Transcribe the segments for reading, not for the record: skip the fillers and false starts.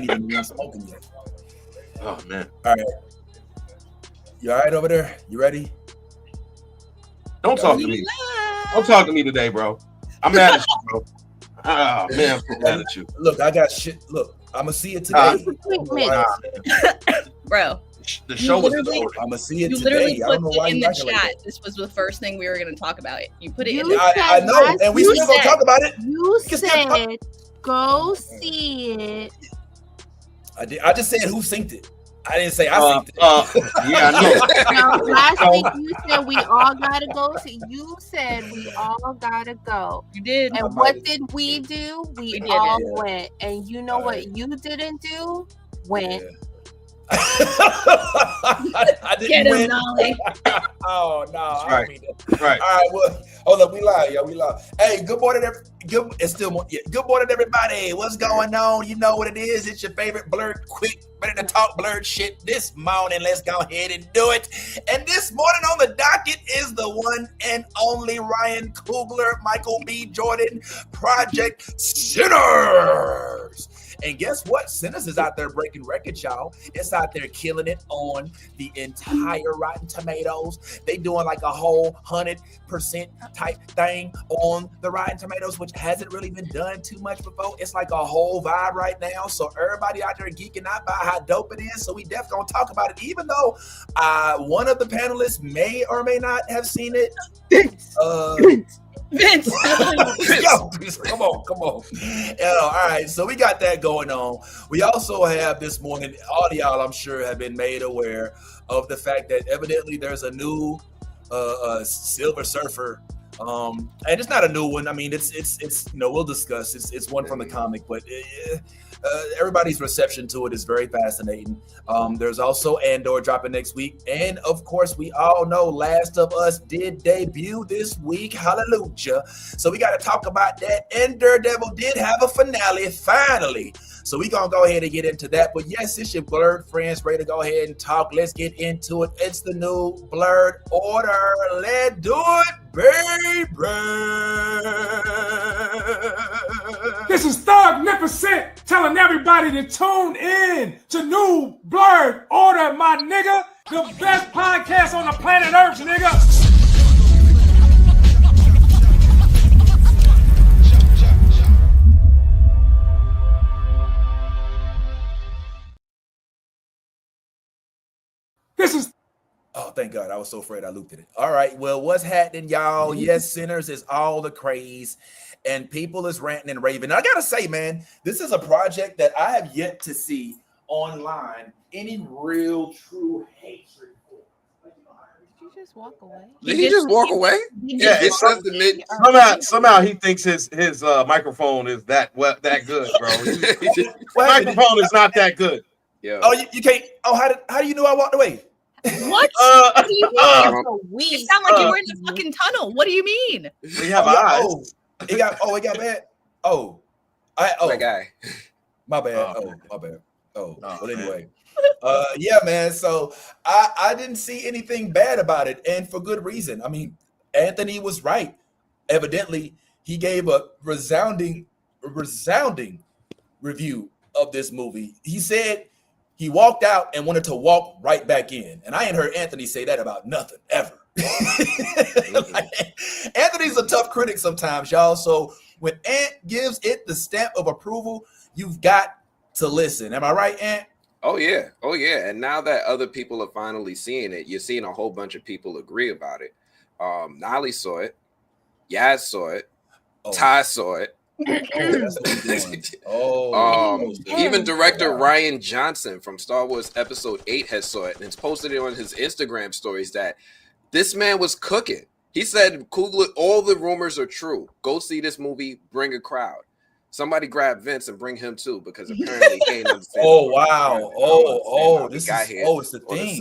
ain't even been smoking yet. Oh man. All right. You all right over there? You ready? Don't talk to me. Don't talk to me today, bro. I'm mad at you, bro. Oh man, I'm so mad at you. Look, I got shit. Look, I'm gonna see it today. Bro. The show was I'm gonna see it you today. Literally I don't know put why in you the acting chat. like that. This was the first thing we were going to talk about. You put it in. I know, and we still gonna talk about it. You said go see it. I just said who synced it. I didn't say I synced it. Yeah, I know. No, last week you said we all gotta go. You said we all gotta go. You did. And what did we do? We all went. And you know what you didn't do? Went. I didn't Get him, win. Nolly. Oh no! That's I right. don't mean that. Right. All right. Well, hold up. We live, yo. We live. Hey, good morning. It's still more. Yeah, good morning, everybody. What's going on? You know what it is. It's your favorite blurred, quick, ready to talk blurred shit this morning. Let's go ahead and do it. And this morning on the docket is the one and only Ryan Coogler, Michael B. Jordan, Project Sinners. And guess what? Sinners is out there breaking records, y'all. It's out there killing it on the entire Rotten Tomatoes. They doing like a whole 100% type thing on the Rotten Tomatoes, which hasn't really been done too much before. It's like a whole vibe right now. So everybody out there geeking out about how dope it is. So we definitely gonna talk about it, even though one of the panelists may or may not have seen it. Vince. Yo, come on. All right, so we got that going on. We also have this morning, all y'all I'm sure have been made aware of the fact that evidently there's a new Silver Surfer. And it's not a new one. I mean, it's we'll discuss. It's one from the comic, but everybody's reception to it is very fascinating. There's also Andor dropping next week, and of course, we all know Last of Us did debut this week. Hallelujah! So we got to talk about that. And Daredevil did have a finale finally. So we're going to go ahead and get into that. But yes, it's your blurred friends ready to go ahead and talk. Let's get into it. It's the new Blurred Order. Let's do it, baby. This is Thugnificent telling everybody to tune in to new Blurred Order, my nigga. The best podcast on the planet Earth, nigga. This is. Oh, thank God. I was so afraid I looped it. All right. Well, what's happening, y'all? Yes, Sinners is all the craze, and people is ranting and raving. I got to say, man, this is a project that I have yet to see online any real, true hatred for. Did you just walk away? Did he just walk away? Yeah, it's somehow he thinks his microphone is that good, bro. Microphone is not that good. Yo. Oh, you can't. Oh, how do you know I walked away? What? What do you mean? It sounded like you were in the fucking tunnel. What do you mean? We have eyes. It got bad. That guy. My bad. My bad. But anyway. Yeah, man. So I didn't see anything bad about it, and for good reason. I mean, Anthony was right. Evidently, he gave a resounding review of this movie. He said he walked out and wanted to walk right back in. And I ain't heard Anthony say that about nothing, ever. Anthony's a tough critic sometimes, y'all. So when Ant gives it the stamp of approval, you've got to listen. Am I right, Ant? Oh, yeah. And now that other people are finally seeing it, you're seeing a whole bunch of people agree about it. Nolly saw it. Yaz saw it. Ty saw it. Even director Ryan Johnson from Star Wars Episode 8 has saw it and has posted it on his Instagram stories that this man was cooking. He said, Coogler, all the rumors are true. Go see this movie, bring a crowd. Somebody grab Vince and bring him too, because apparently he ain't understand. Oh, wow. This is, it's the thing.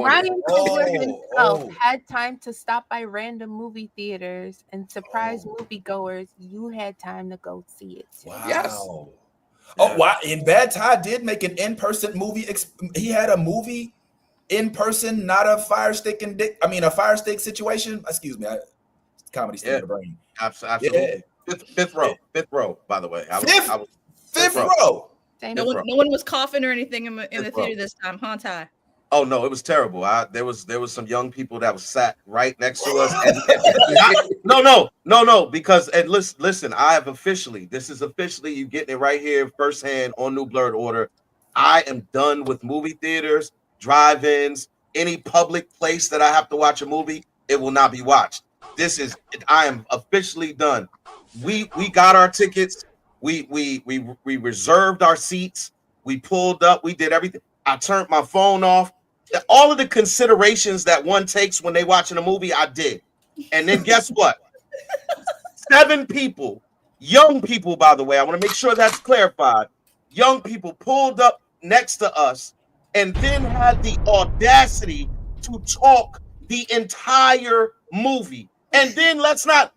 Ryan Coogler himself had time to stop by random movie theaters and surprise moviegoers. You had time to go see it too. Wow. Yes. Oh, wow. And Bad Ty did make an in-person movie. He had a movie in person, not a fire stick situation. Excuse me. Comedy still in the brain. Absolutely. Yeah. Fifth row, by the way. Fifth row. No one was coughing or anything in the theater this time, huh, Ty? Oh no, it was terrible. There was some young people that was sat right next to us. No, because listen, this is officially you getting it right here firsthand on New Blurred Order. I am done with movie theaters, drive-ins, any public place that I have to watch a movie. It will not be watched. I am officially done. We got our tickets. We reserved our seats. We pulled up. We did everything. I turned my phone off. All of the considerations that one takes when they watching a movie, I did. And then guess what? 7 people, young people, by the way, I want to make sure that's clarified. Young people pulled up next to us and then had the audacity to talk the entire movie. And then let's not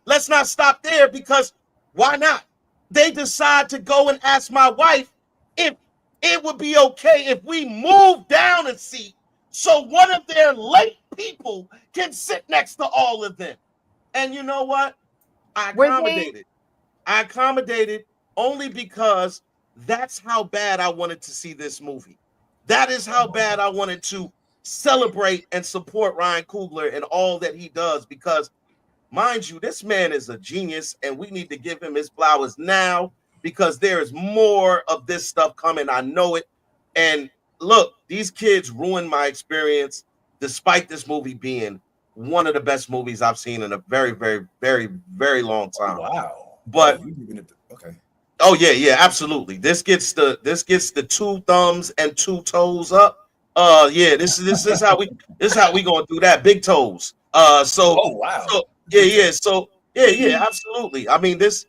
stop there, because why not? They decide to go and ask my wife if it would be okay if we move down a seat so one of their late people can sit next to all of them. And you know what? I accommodated only because that's how bad I wanted to see this movie. That is how bad I wanted to celebrate and support Ryan Coogler and all that he does, because mind you, this man is a genius and we need to give him his flowers now, because there is more of this stuff coming. I know it. And look, these kids ruined my experience, despite this movie being one of the best movies I've seen in a very, very, very, very long time. Wow. But okay. Oh yeah, absolutely. This gets the 2 thumbs and 2 toes up. Yeah, this is how we going through that, big toes. Oh wow. So yeah, absolutely. I mean, this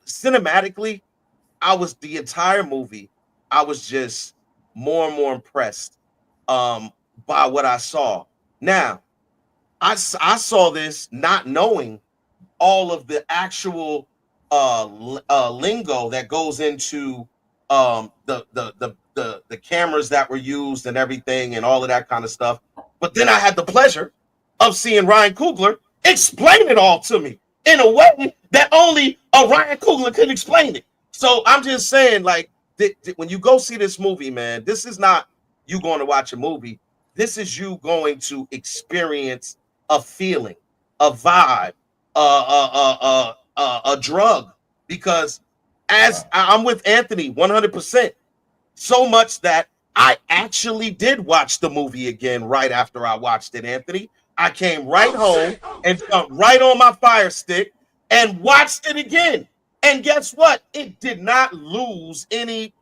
cinematically, the entire movie, I was just more and more impressed by what I saw. Now, I saw this not knowing all of the actual lingo that goes into the cameras that were used and everything and all of that kind of stuff. But then I had the pleasure of seeing Ryan Coogler explain it all to me in a way that only a Ryan Coogler could explain it. So I'm just saying, like, when you go see this movie, man, this is not you going to watch a movie. This is you going to experience a feeling, a vibe, a drug. Because as I'm with Anthony 100%, so much that I actually did watch the movie again right after I watched it, Anthony. I came right home and jumped right on my Fire Stick and watched it again. And guess what? It did not lose any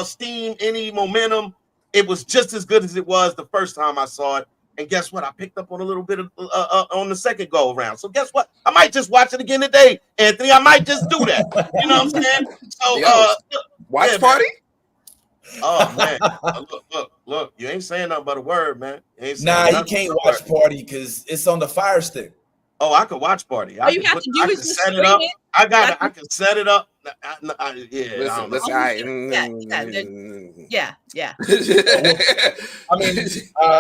steam, any momentum. It was just as good as it was the first time I saw it. And guess what? I picked up on a little bit of on the second go around. So guess what? I might just watch it again today, Anthony. I might just do that. You know what I'm saying? So watch party. Man. Oh man, look! You ain't saying nothing but a word, man. You can't watch party because it's on the Fire Stick. Oh, I could watch party. All you have to do is set it up. I can set it up. Yeah.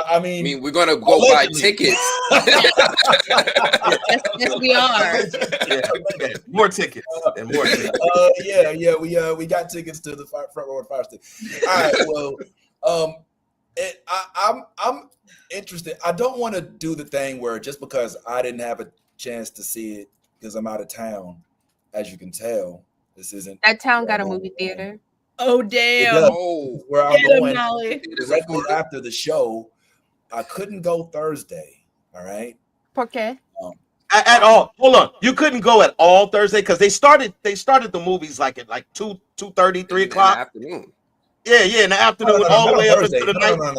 I mean, we're gonna go buy tickets. Yes, we are. Yeah. More tickets and more tickets. We got tickets to the front row of Fire Stick. All right, well, I'm interested. I don't want to do the thing where just because I didn't have a chance to see it because I'm out of town, as you can tell, this isn't that town got a movie theater. Oh damn! Where I'm going directly after the show. I couldn't go Thursday. All right. Okay. At all. Hold on. You couldn't go at all Thursday because they started the movies at 2:30, 3 o'clock. Afternoon. Yeah, in the afternoon, all the way up into the night. No.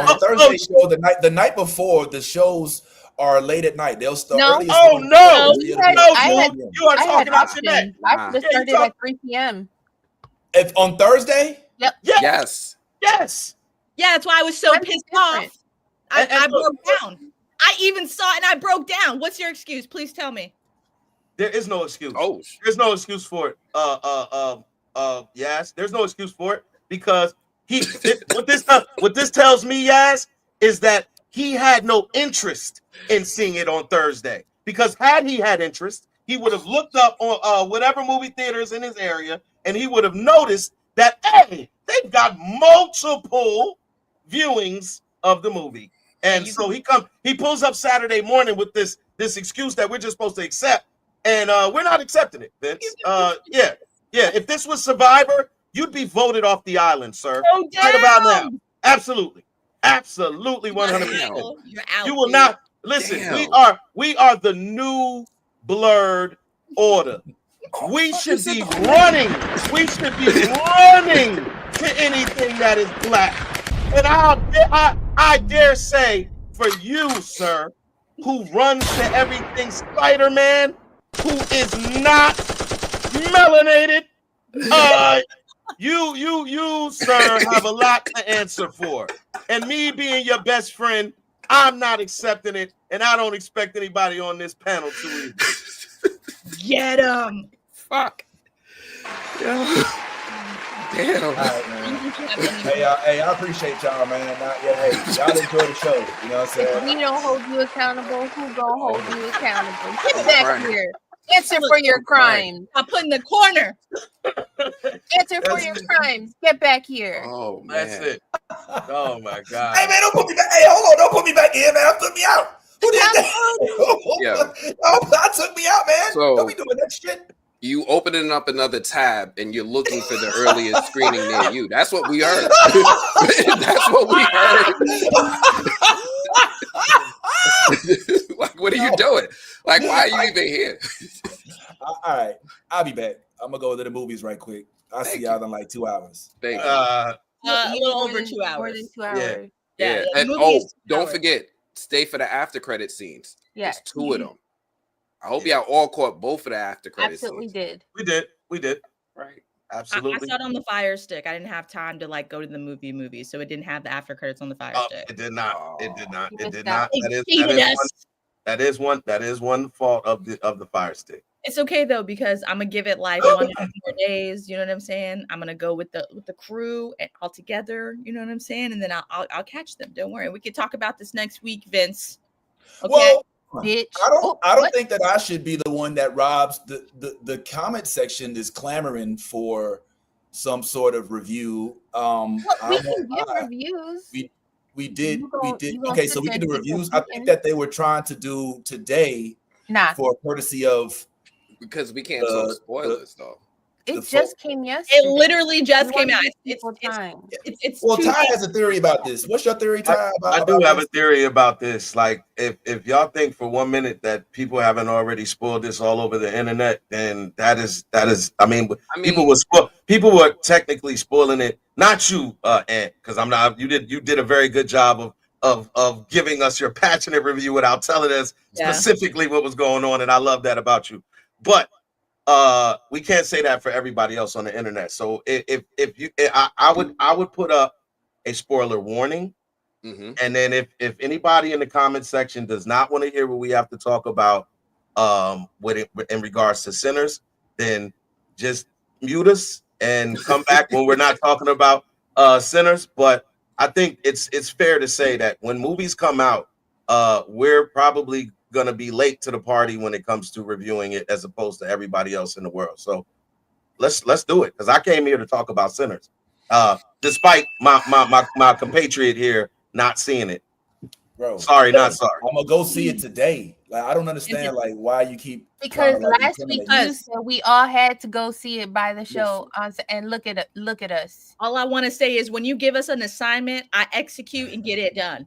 On Thursday show, the night before, the shows are late at night. They'll start. No. You are talking about today. I just started at 3 p.m. If on Thursday? Yep. Yes. Yeah, that's why I was so pissed off. I broke down. I even saw it and I broke down. What's your excuse? Please tell me. There is no excuse. Oh, there's no excuse for it. Yes, there's no excuse for it because what this tells me, Yaz, is that he had no interest in seeing it on Thursday. Because had he had interest, he would have looked up on whatever movie theaters in his area and he would have noticed that, hey, they've got multiple viewings of the movie. And so he pulls up Saturday morning with this excuse that we're just supposed to accept. And we're not accepting it, Vince. Yeah. If this was Survivor, you'd be voted off the island, sir. Right about now. Absolutely. 100%. You're out, you will not listen. Damn. We are the new Blurred Order. We should be running. We should be running to anything that is black. And I dare say for you, sir, who runs to everything Spider-Man, who is not melanated, you, sir, have a lot to answer for. And me being your best friend, I'm not accepting it, and I don't expect anybody on this panel to either. Get him. Fuck. Yeah. Damn. All right, man. Hey, I appreciate y'all, man. Y'all enjoy the show. You know what I'm saying? If we don't hold you accountable, who gonna hold you accountable? Get back here. Answer for your crimes. I put in the corner. Answer for your crimes. Get back here. Oh, man. That's it. Oh my God. Hey, man, don't put me back. Hey, hold on, don't put me back in, man. Put me out. Who did that? Yeah. I took me out, man. So- Don't be doing that shit. You opening up another tab and you're looking for the earliest screening near you. That's what we heard. That's what we heard. Like, what are you doing? Like, why are you even here? All right, I'll be back. I'm gonna go to the movies right quick. I'll see y'all in like 2 hours. Thank you. A little over 2 hours. More than 2 hours. Yeah. the And movie is 2 don't hours. forget, stay for the after credit scenes. Yeah. There's 2 of them. I hope y'all all caught both of the after credit Absolutely scenes. did. We did. Right. I Absolutely. saw it on the Fire Stick. I didn't have time to like go to the movie, so it didn't have the after credits on the Fire Stick. It did not. It did not. You It did missed out. not. They cheated us. That is one fault of the Fire Stick. It's okay though because I'm gonna give it like 1 or 2 more days. You know what I'm saying? I'm gonna go with the crew and all together. You know what I'm saying? And then I'll catch them. Don't worry. We can talk about this next week, Vince. Okay. Well, Bitch. I don't think that I should be the one that robs the comment section is clamoring for some sort of review. We can give reviews. We did. You gonna Okay, so sit we can there do and reviews. take I think that they were trying to do today Nah, for courtesy of. Because we can't talk spoilers, though. it the just came yesterday. It literally just We came wanna out. give It's people time. Well, two Ty days. has a theory about this. What's your theory, Ty? I do have a theory about this. Like, if y'all think for 1 minute that people haven't already spoiled this all over the internet, then that is. I mean, people were technically spoiling it. Not you, Ant, because I'm not. You did a very good job of giving us your passionate review without telling us specifically what was going on, and I love that about you. But we can't say that for everybody else on the internet. So if you, I would put up a spoiler warning, and then if anybody in the comment section does not want to hear what we have to talk about, in regards to Sinners, then just mute us and come back when we're not talking about Sinners. But I think it's fair to say that when movies come out, we're probably going to be late to the party when it comes to reviewing it as opposed to everybody else in the world. So let's do it, because I came here to talk about Sinners, despite my compatriot here not seeing it. Bro, not sorry. I'm gonna go see it today. Like, I don't understand like why you keep Because trying to, like, last week incriminate you said we all had to go see it by the show and look at us. All I want to say is when you give us an assignment, I execute and get it done.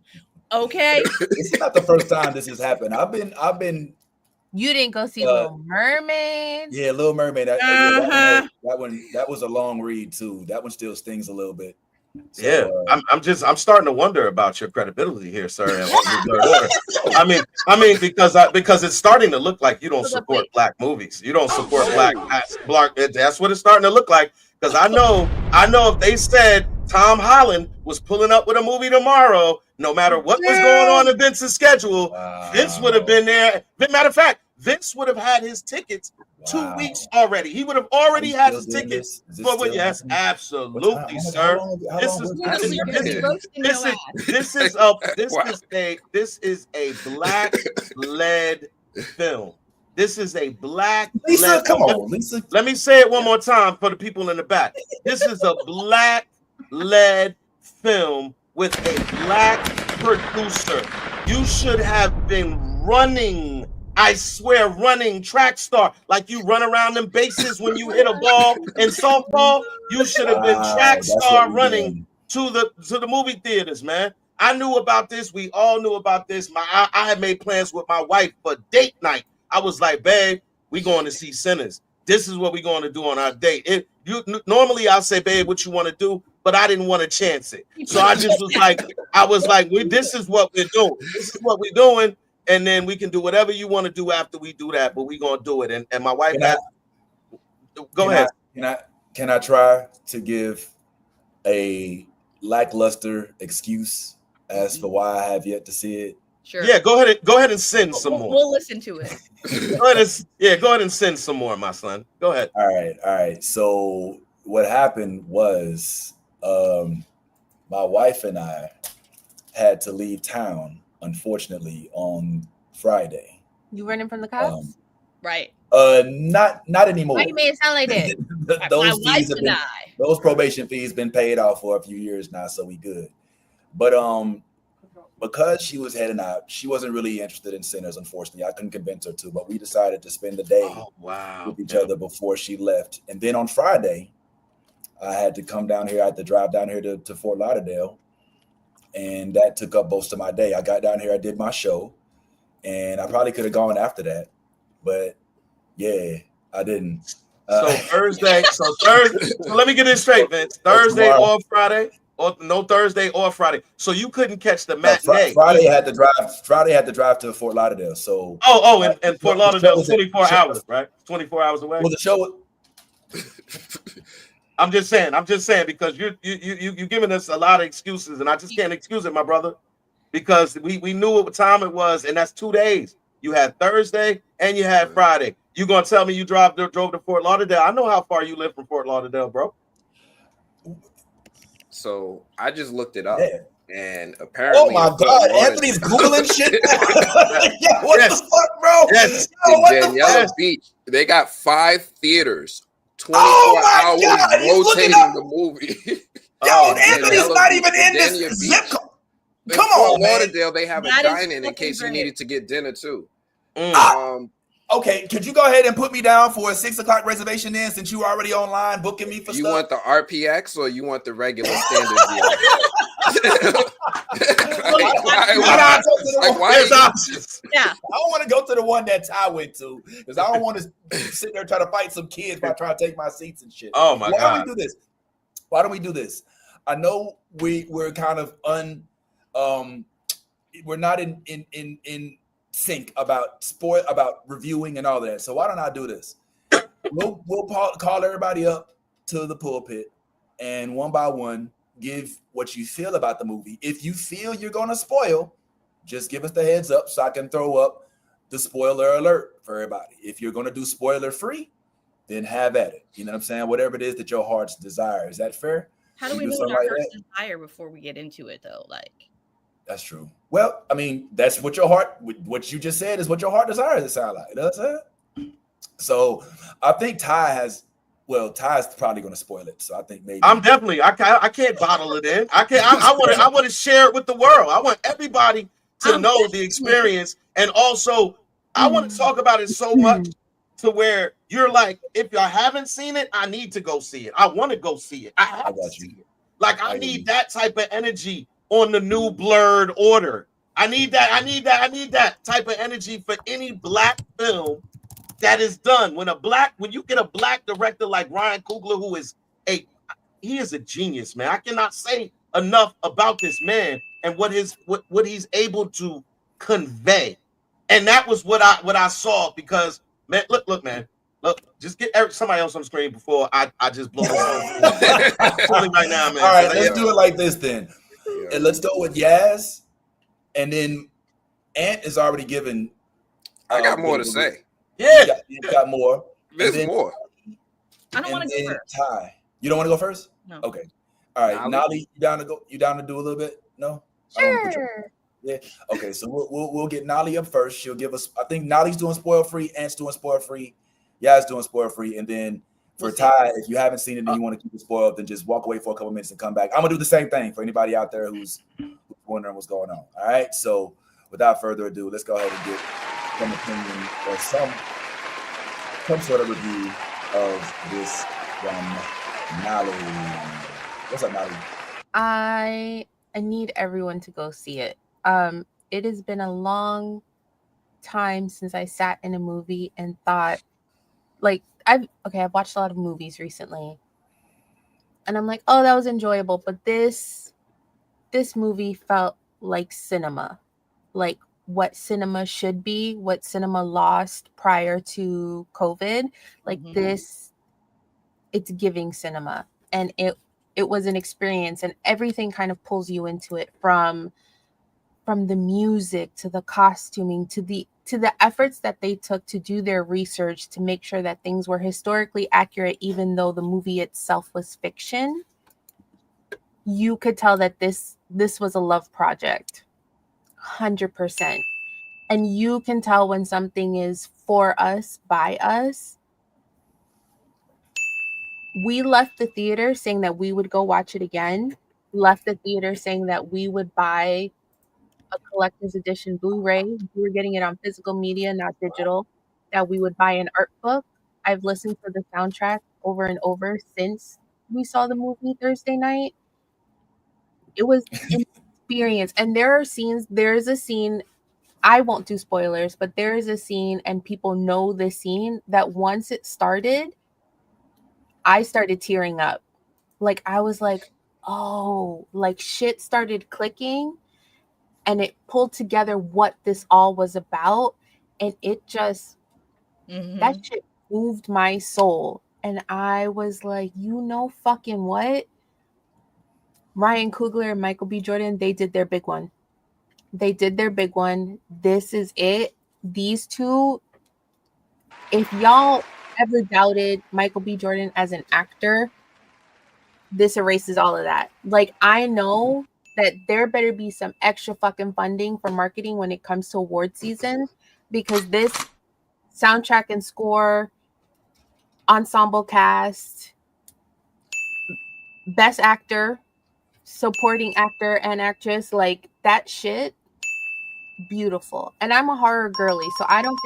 Okay. It's not the first time this has happened. I've been. You didn't go see Little Mermaid. Yeah, Little Mermaid. That was a long read too. That one still stings a little bit. So, I'm starting to wonder about your credibility here, sir. I mean, because it's starting to look like you don't support black movies. You don't support black. That's what it's starting to look like. Because I know if they said Tom Holland was pulling up with a movie tomorrow, no matter what was going on in Vince's schedule, Vince would have been there. Matter of fact, Vince would have had his tickets 2 weeks already. He would have already had his tickets. Yes, absolutely, sir. This is a black-led film. This is a black. Lisa, come on, Lisa. Let me say it one more time for the people in the back. This is a black-led film with a black producer. You should have been running. I swear, running track star, like you run around them bases when you hit a ball in softball. You should have been track star running to the movie theaters, man. I knew about this. We all knew about this. I had made plans with my wife for date night. I was like, babe, we going to see Sinners. This is what we going to do on our date. Normally I'll say, babe, what you want to do, but I didn't want to chance it. So I just was like, this is what we're doing. This is what we're doing. And then we can do whatever you want to do after we do that, but we're gonna do it. And my wife go ahead. Can I try to give a lackluster excuse as for why I have yet to see it? Sure. Yeah, go ahead and send some more. We'll listen to it. go ahead and send some more, my son. Go ahead. All right. So what happened was my wife and I had to leave town, unfortunately, on Friday. You running from the cops? Right. Not anymore. Why you made it sound like that? Those probation fees been paid off for a few years now, so we good. But because she was heading out, she wasn't really interested in Sinners, unfortunately. I couldn't convince her to, but we decided to spend the day with each other before she left. And then on Friday, I had to come down here. I had to drive down here to Fort Lauderdale. And that took up most of my day. I got down here, I did my show, and I probably could have gone after that, but yeah, I didn't. So Thursday. So let me get this straight, Vince. Thursday or Friday, or no Thursday or Friday. So you couldn't catch the matinee. Friday had to drive to Fort Lauderdale. So and Fort Lauderdale, 24 hours, right? 24 hours away. Well, the show. I'm just saying because you giving us a lot of excuses, and I just can't excuse it, my brother, because we knew what time it was, and that's 2 days. You had Thursday and you had Friday. You gonna tell me you drove to Fort Lauderdale? I know how far you live from Fort Lauderdale, bro. So I just looked it up, and apparently, oh my God, Anthony's googling shit. Yeah, what the fuck, bro? Yes. In Danielle Beach, they got 5 theaters. 24 hours rotating the movie. Yo, Anthony's not even in this zip code. Come on, man. Lauderdale, they have a dine-in in case you needed to get dinner too. Okay, could you go ahead and put me down for a 6:00 reservation then, since you already online booking me for you stuff? Want the RPX or you want the regular standard deal? Yeah, I don't want to go to the one that Ty went to because I don't want to sit there trying to fight some kids by trying to take my seats and shit. Oh my God! Why don't we do this? I know we're kind of we're not in sync about reviewing and all that. So why don't I do this? We'll call everybody up to the pulpit and one by one give what you feel about the movie. If you feel you're gonna spoil, just give us the heads up so I can throw up the spoiler alert for everybody. If you're gonna do spoiler free, then have at it. You know what I'm saying? Whatever it is that your heart's desire. Is that fair? How do we know what our heart's desire before we get into it though? Like, that's true. Well, I mean, that's what what you just said is what your heart desires. It sound like. Does it? So I think Ty's probably going to spoil it. So I think maybe I can't bottle it in. I want to share it with the world. I want everybody to know the experience, and also I want to talk about it so much to where you're like, if I haven't seen it, I need to go see it. I want to go see it. I have to see it. Like I need that type of energy on the new Blurred Order. I need that type of energy for any black film that is done. When you get a black director like Ryan Coogler, who is he is a genius, man. I cannot say enough about this man and what he's able to convey. And that was what I saw, because man, look, man. Look, just get somebody else on the screen before I just blow this right now, man. All right, let's do it like this then. Yeah. And let's go with Yaz, and then Ant is already given. I got more to say. Yeah, you got more. There's more. I don't want to go first. Ty, you don't want to go first? No. Okay. All right, Nolly, you down to do a little bit? No. Sure. Yeah. Okay. So we'll get Nolly up first. She'll give us. I think Nolly's doing spoil free. Ant's doing spoil free. Yeah, doing spoil free. And then for We'll see. Ty, if you haven't seen it and you want to keep it spoiled, then just walk away for a couple minutes and come back. I'm gonna do the same thing for anybody out there who's wondering what's going on. All right. So without further ado, let's go ahead and get some opinion or some sort of review of this from Nolly. What's up, Nolly? I need everyone to go see it. It has been a long time since I sat in a movie and thought, like, I've watched a lot of movies recently, and I'm like, oh, that was enjoyable, but this movie felt like cinema, like what cinema should be, what cinema lost prior to COVID. Like this, it's giving cinema, and it was an experience, and everything kind of pulls you into it, from the music to the costuming to the efforts that they took to do their research to make sure that things were historically accurate, even though the movie itself was fiction. You could tell that this was a love project, 100%. And you can tell when something is for us, by us. We left the theater saying that we would go watch it again. Left the theater saying that we would buy a collector's edition Blu-ray. We were getting it on physical media, not digital. That we would buy an art book. I've listened to the soundtrack over and over since we saw the movie Thursday night. It was an experience. And there's a scene, I won't do spoilers, but there is a scene, and people know the scene, that once it started, I started tearing up. Like, I was like, oh, like shit started clicking, and it pulled together what this all was about. And it just, that shit moved my soul. And I was like, you know fucking what? Ryan Coogler and Michael B. Jordan, they did their big one. This is it. These two, if y'all ever doubted Michael B. Jordan as an actor, this erases all of that. Like, I know that there better be some extra fucking funding for marketing when it comes to award season, because this soundtrack and score, ensemble cast, best actor, supporting actor and actress, like that shit, beautiful. And I'm a horror girly, so I don't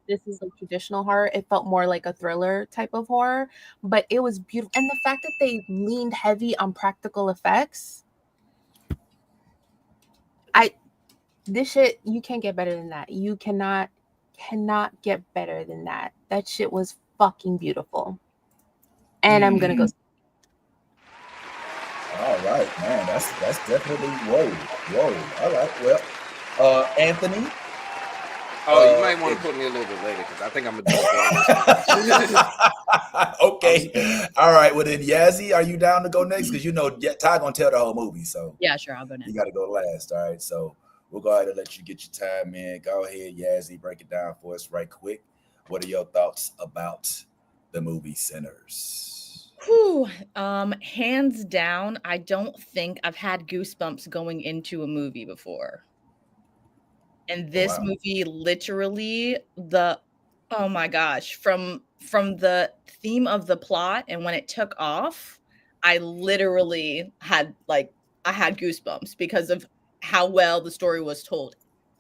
this is like traditional horror. It felt more like a thriller type of horror, but it was beautiful. And the fact that they leaned heavy on practical effects, this shit, you can't get better than that. You cannot get better than that. That shit was fucking beautiful. And I'm gonna go. All right, man. That's definitely whoa. All right. Well, Anthony. Oh, you might want to put me a little bit later, because I think I'm gonna do it. Okay. All right. Well then, Yazzie, are you down to go next? Because you know Ty gonna tell the whole movie, so yeah, sure, I'll go next. You got to go last. All right. So we'll go ahead and let you get your time, man. Go ahead, Yazzie, break it down for us right quick. What are your thoughts about the movie Sinners? Whew. Hands down, I don't think I've had goosebumps going into a movie before. And this movie, literally, oh my gosh, from the theme of the plot and when it took off, I literally had I had goosebumps because of how well the story was told.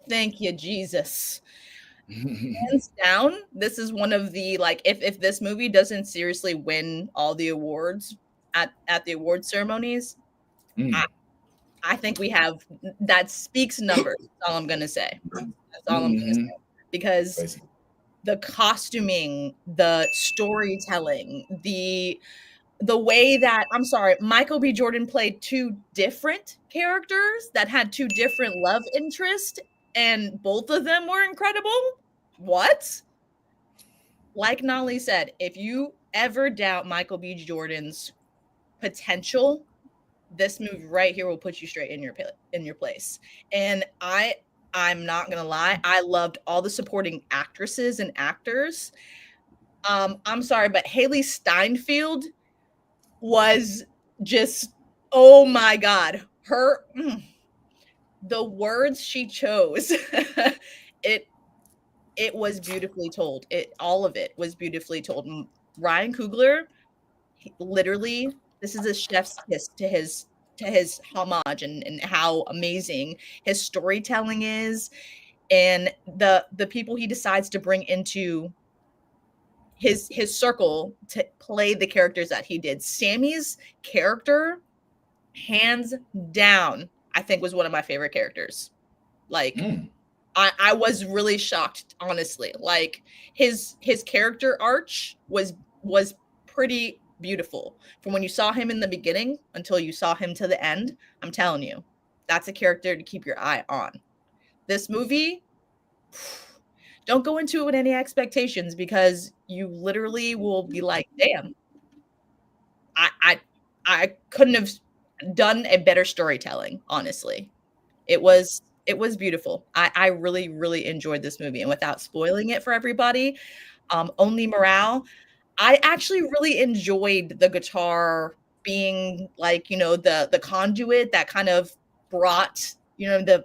Thank you, Jesus. Hands down, this is one of the, like, if this movie doesn't seriously win all the awards at the award ceremonies, I think we have, that speaks numbers. That's all I'm gonna say. That's all I'm gonna say. Because the costuming, the storytelling, the way that, I'm sorry, Michael B. Jordan played two different characters that had two different love interests, and both of them were incredible. What? Like Nolly said, if you ever doubt Michael B. Jordan's potential, this movie right here will put you straight in your place. And I'm not gonna lie, I loved all the supporting actresses and actors. I'm sorry, but Haley Steinfeld was just, oh my god, her the words she chose, it was beautifully told. All of it was beautifully told. Ryan Coogler, literally, this is a chef's kiss to his homage and how amazing his storytelling is, and the people he decides to bring into his circle to play the characters that he did. Sammy's character, hands down, I think was one of my favorite characters. Like, I was really shocked, honestly. Like his character arch was pretty beautiful. From when you saw him in the beginning until you saw him to the end, I'm telling you, that's a character to keep your eye on. This movie, don't go into it with any expectations, because you literally will be like, damn, I couldn't have done a better storytelling, honestly. It was beautiful. I really, really enjoyed this movie. And without spoiling it for everybody, Only Morale, I actually really enjoyed the guitar being like, the conduit that kind of brought, the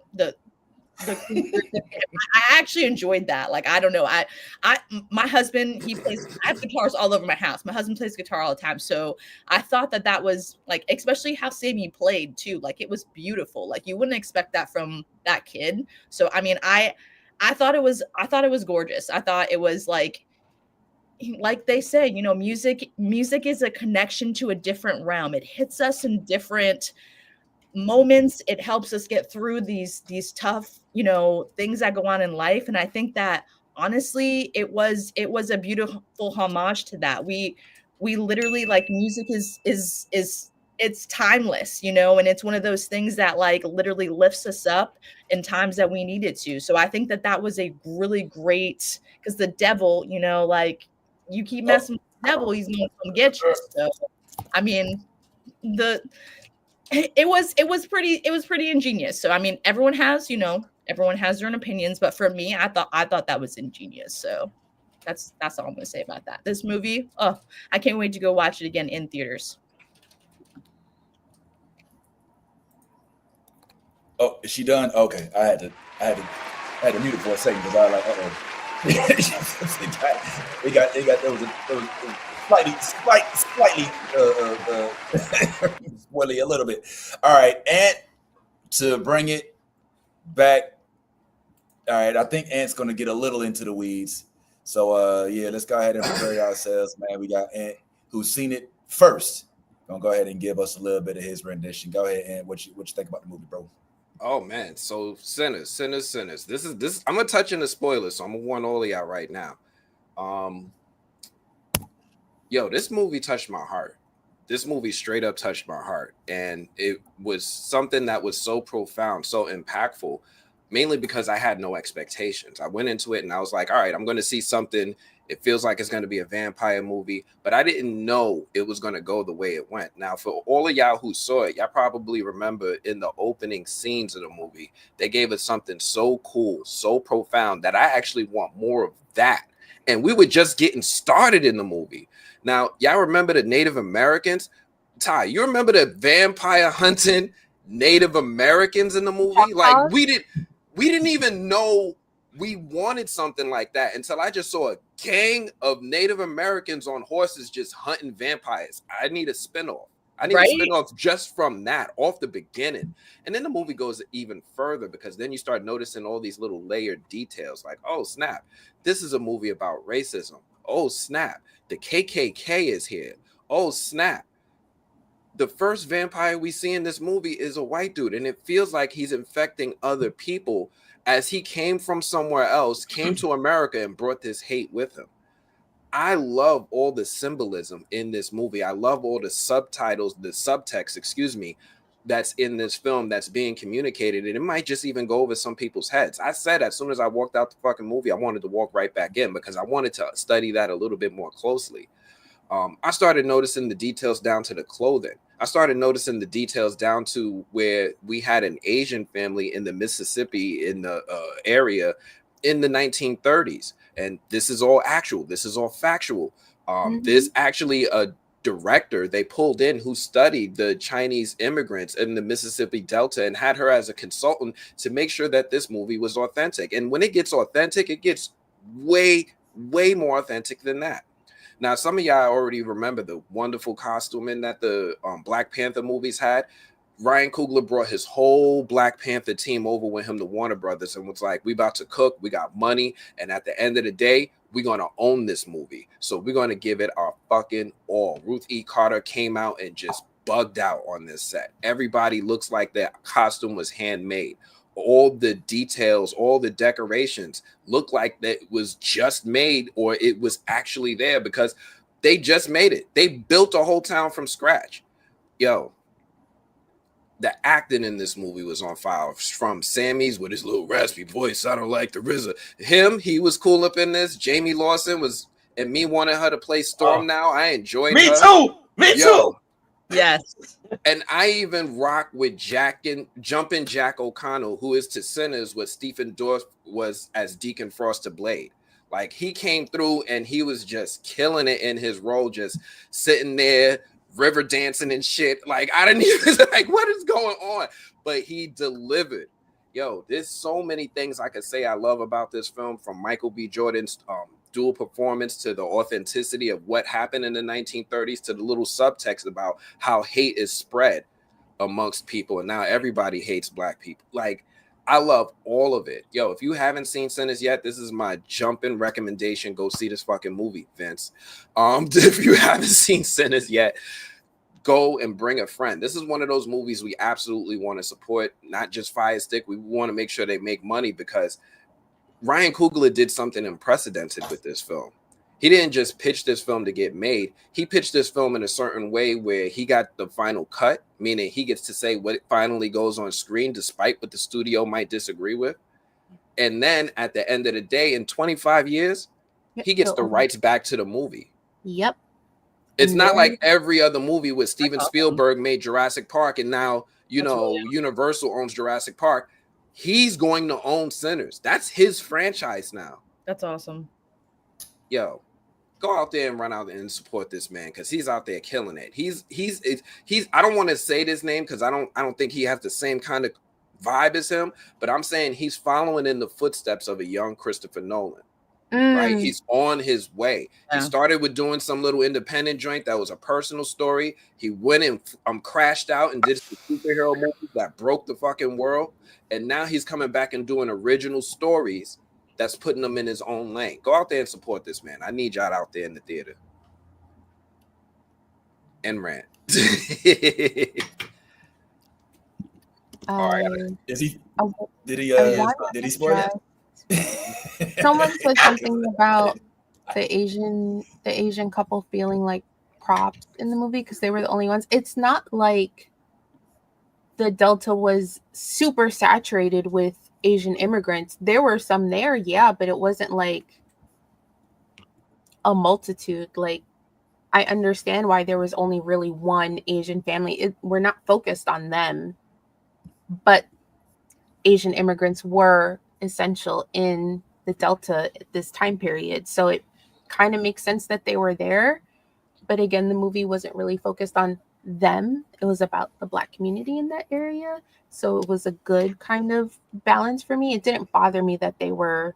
I actually enjoyed that. Like, I don't know. My husband, he plays, I have guitars all over my house. My husband plays guitar all the time. So I thought that was like, especially how Sammy played too. Like, it was beautiful. Like, you wouldn't expect that from that kid. So, I mean, I thought it was gorgeous. I thought it was like they say, music is a connection to a different realm. It hits us in different moments. It helps us get through these tough, things that go on in life. And I think that honestly, it was a beautiful homage to that. We literally, like, music is it's timeless, and it's one of those things that like literally lifts us up in times that we need it to. So I think that was a really great, because the devil, like, you keep messing with the devil, he's gonna come get you. So I mean, it was pretty ingenious. So I mean, everyone has their own opinions, but for me, I thought that was ingenious. So that's all I'm gonna say about that. This movie, oh, I can't wait to go watch it again in theaters. Oh, is she done? Okay, I had to mute it for a second because I was like, uh-oh. There was slightly spoily a little bit. All right, and to bring it back. All right, I think Ant's gonna get a little into the weeds. So yeah, let's go ahead and prepare ourselves, man. We got Ant, who's seen it first. Gonna go ahead and give us a little bit of his rendition. Go ahead, Ant. What you think about the movie, bro? Oh man, so sinners. This is I'm gonna touch in the spoilers, so I'm gonna warn all of y'all right now. Yo, this movie touched my heart. This movie straight up touched my heart, and it was something that was so profound, so impactful, mainly because I had no expectations. I went into it and I was like, all right, I'm going to see something. It feels like it's going to be a vampire movie, but I didn't know it was going to go the way it went. Now, for all of y'all who saw it, y'all probably remember in the opening scenes of the movie, they gave us something so cool, so profound, that I actually want more of that. And we were just getting started in the movie. Now, y'all remember the Native Americans? Ty, you remember the vampire hunting Native Americans in the movie? Like, we didn't even know we wanted something like that until I just saw a gang of Native Americans on horses just hunting vampires. I need a spinoff. I need a spinoff just from that, off the beginning. And then the movie goes even further, because then you start noticing all these little layered details, like, oh snap, this is a movie about racism. Oh snap, the KKK is here. Oh snap, the first vampire we see in this movie is a white dude, and it feels like he's infecting other people as he came from somewhere else, came to America, and brought this hate with him. I love all the symbolism in this movie. I love all the subtitles, the subtext, that's in this film that's being communicated, and it might just even go over some people's heads. I said as soon as I walked out the fucking movie, I wanted to walk right back in, because I wanted to study that a little bit more closely. I started noticing the details down to the clothing. I started noticing the details down to where we had an Asian family in the Mississippi in the area in the 1930s. And this is all actual. This is all factual. There's actually director they pulled in who studied the Chinese immigrants in the Mississippi Delta and had her as a consultant to make sure that this movie was authentic. And when it gets authentic, it gets way more authentic than that. Now, some of y'all already remember the wonderful costuming that the Black Panther movies had. Ryan Coogler brought his whole Black Panther team over with him to Warner Brothers and was like, we about to cook, we got money, and at the end of the day, we're going to own this movie. So we're going to give it our fucking all. Ruth E. Carter came out and just bugged out on this set. Everybody looks like their costume was handmade. All the details, all the decorations look like that was just made or it was actually there because they just made it. They built a whole town from scratch. Yo, the acting in this movie was on fire. From Sammy's with his little raspy voice, I don't like the RZA. Him, he was cool up in this. Jamie Lawson was, and me wanting her to play Storm now. I enjoyed Me her. too. Me too. Yes. And I even rock with Jumpin' Jack O'Connell, who is to Sinners what Stephen Dorff was as Deacon Frost to Blade. Like, he came through and he was just killing it in his role, just sitting there, river dancing and shit. Like, I didn't even like, what is going on? But he delivered. Yo, there's so many things I could say I love about this film, from Michael B. Jordan's dual performance to the authenticity of what happened in the 1930s to the little subtext about how hate is spread amongst people and now everybody hates Black people. Like, I love all of it. Yo, if you haven't seen Sinners yet, this is my jumping recommendation. Go see this fucking movie, Vince. If you haven't seen Sinners yet, go and bring a friend. This is one of those movies we absolutely want to support, not just Fire Stick. We want to make sure they make money because Ryan Coogler did something unprecedented with this film. He didn't just pitch this film to get made. He pitched this film in a certain way where he got the final cut, meaning he gets to say what finally goes on screen, despite what the studio might disagree with. And then at the end of the day, in 25 years, he gets the rights back to the movie. Yep. It's not like every other movie with Steven Spielberg made Jurassic Park and now, Universal owns Jurassic Park. He's going to own Sinners. That's his franchise now. That's awesome. Yo, go out there and run out and support this man because he's out there killing it. He's I don't want to say this name because I don't think he has the same kind of vibe as him, but I'm saying he's following in the footsteps of a young Christopher Nolan. Right? He's on his way. Yeah. He started with doing some little independent joint that was a personal story. He went and crashed out and did some superhero movies that broke the fucking world. And now he's coming back and doing original stories that's putting him in his own lane. Go out there and support this man. I need y'all out there in the theater. And rant. All right. Is he? Did he spoil it? Someone said something about the Asian couple feeling like props in the movie because they were the only ones. It's not like the Delta was super saturated with Asian immigrants. There were some there, yeah, but it wasn't like a multitude. Like, I understand why there was only really one Asian family. We're not focused on them, but Asian immigrants were essential in the Delta at this time period. So it kind of makes sense that they were there. But again, the movie wasn't really focused on them. It was about the Black community in that area. So it was a good kind of balance for me. It didn't bother me that they were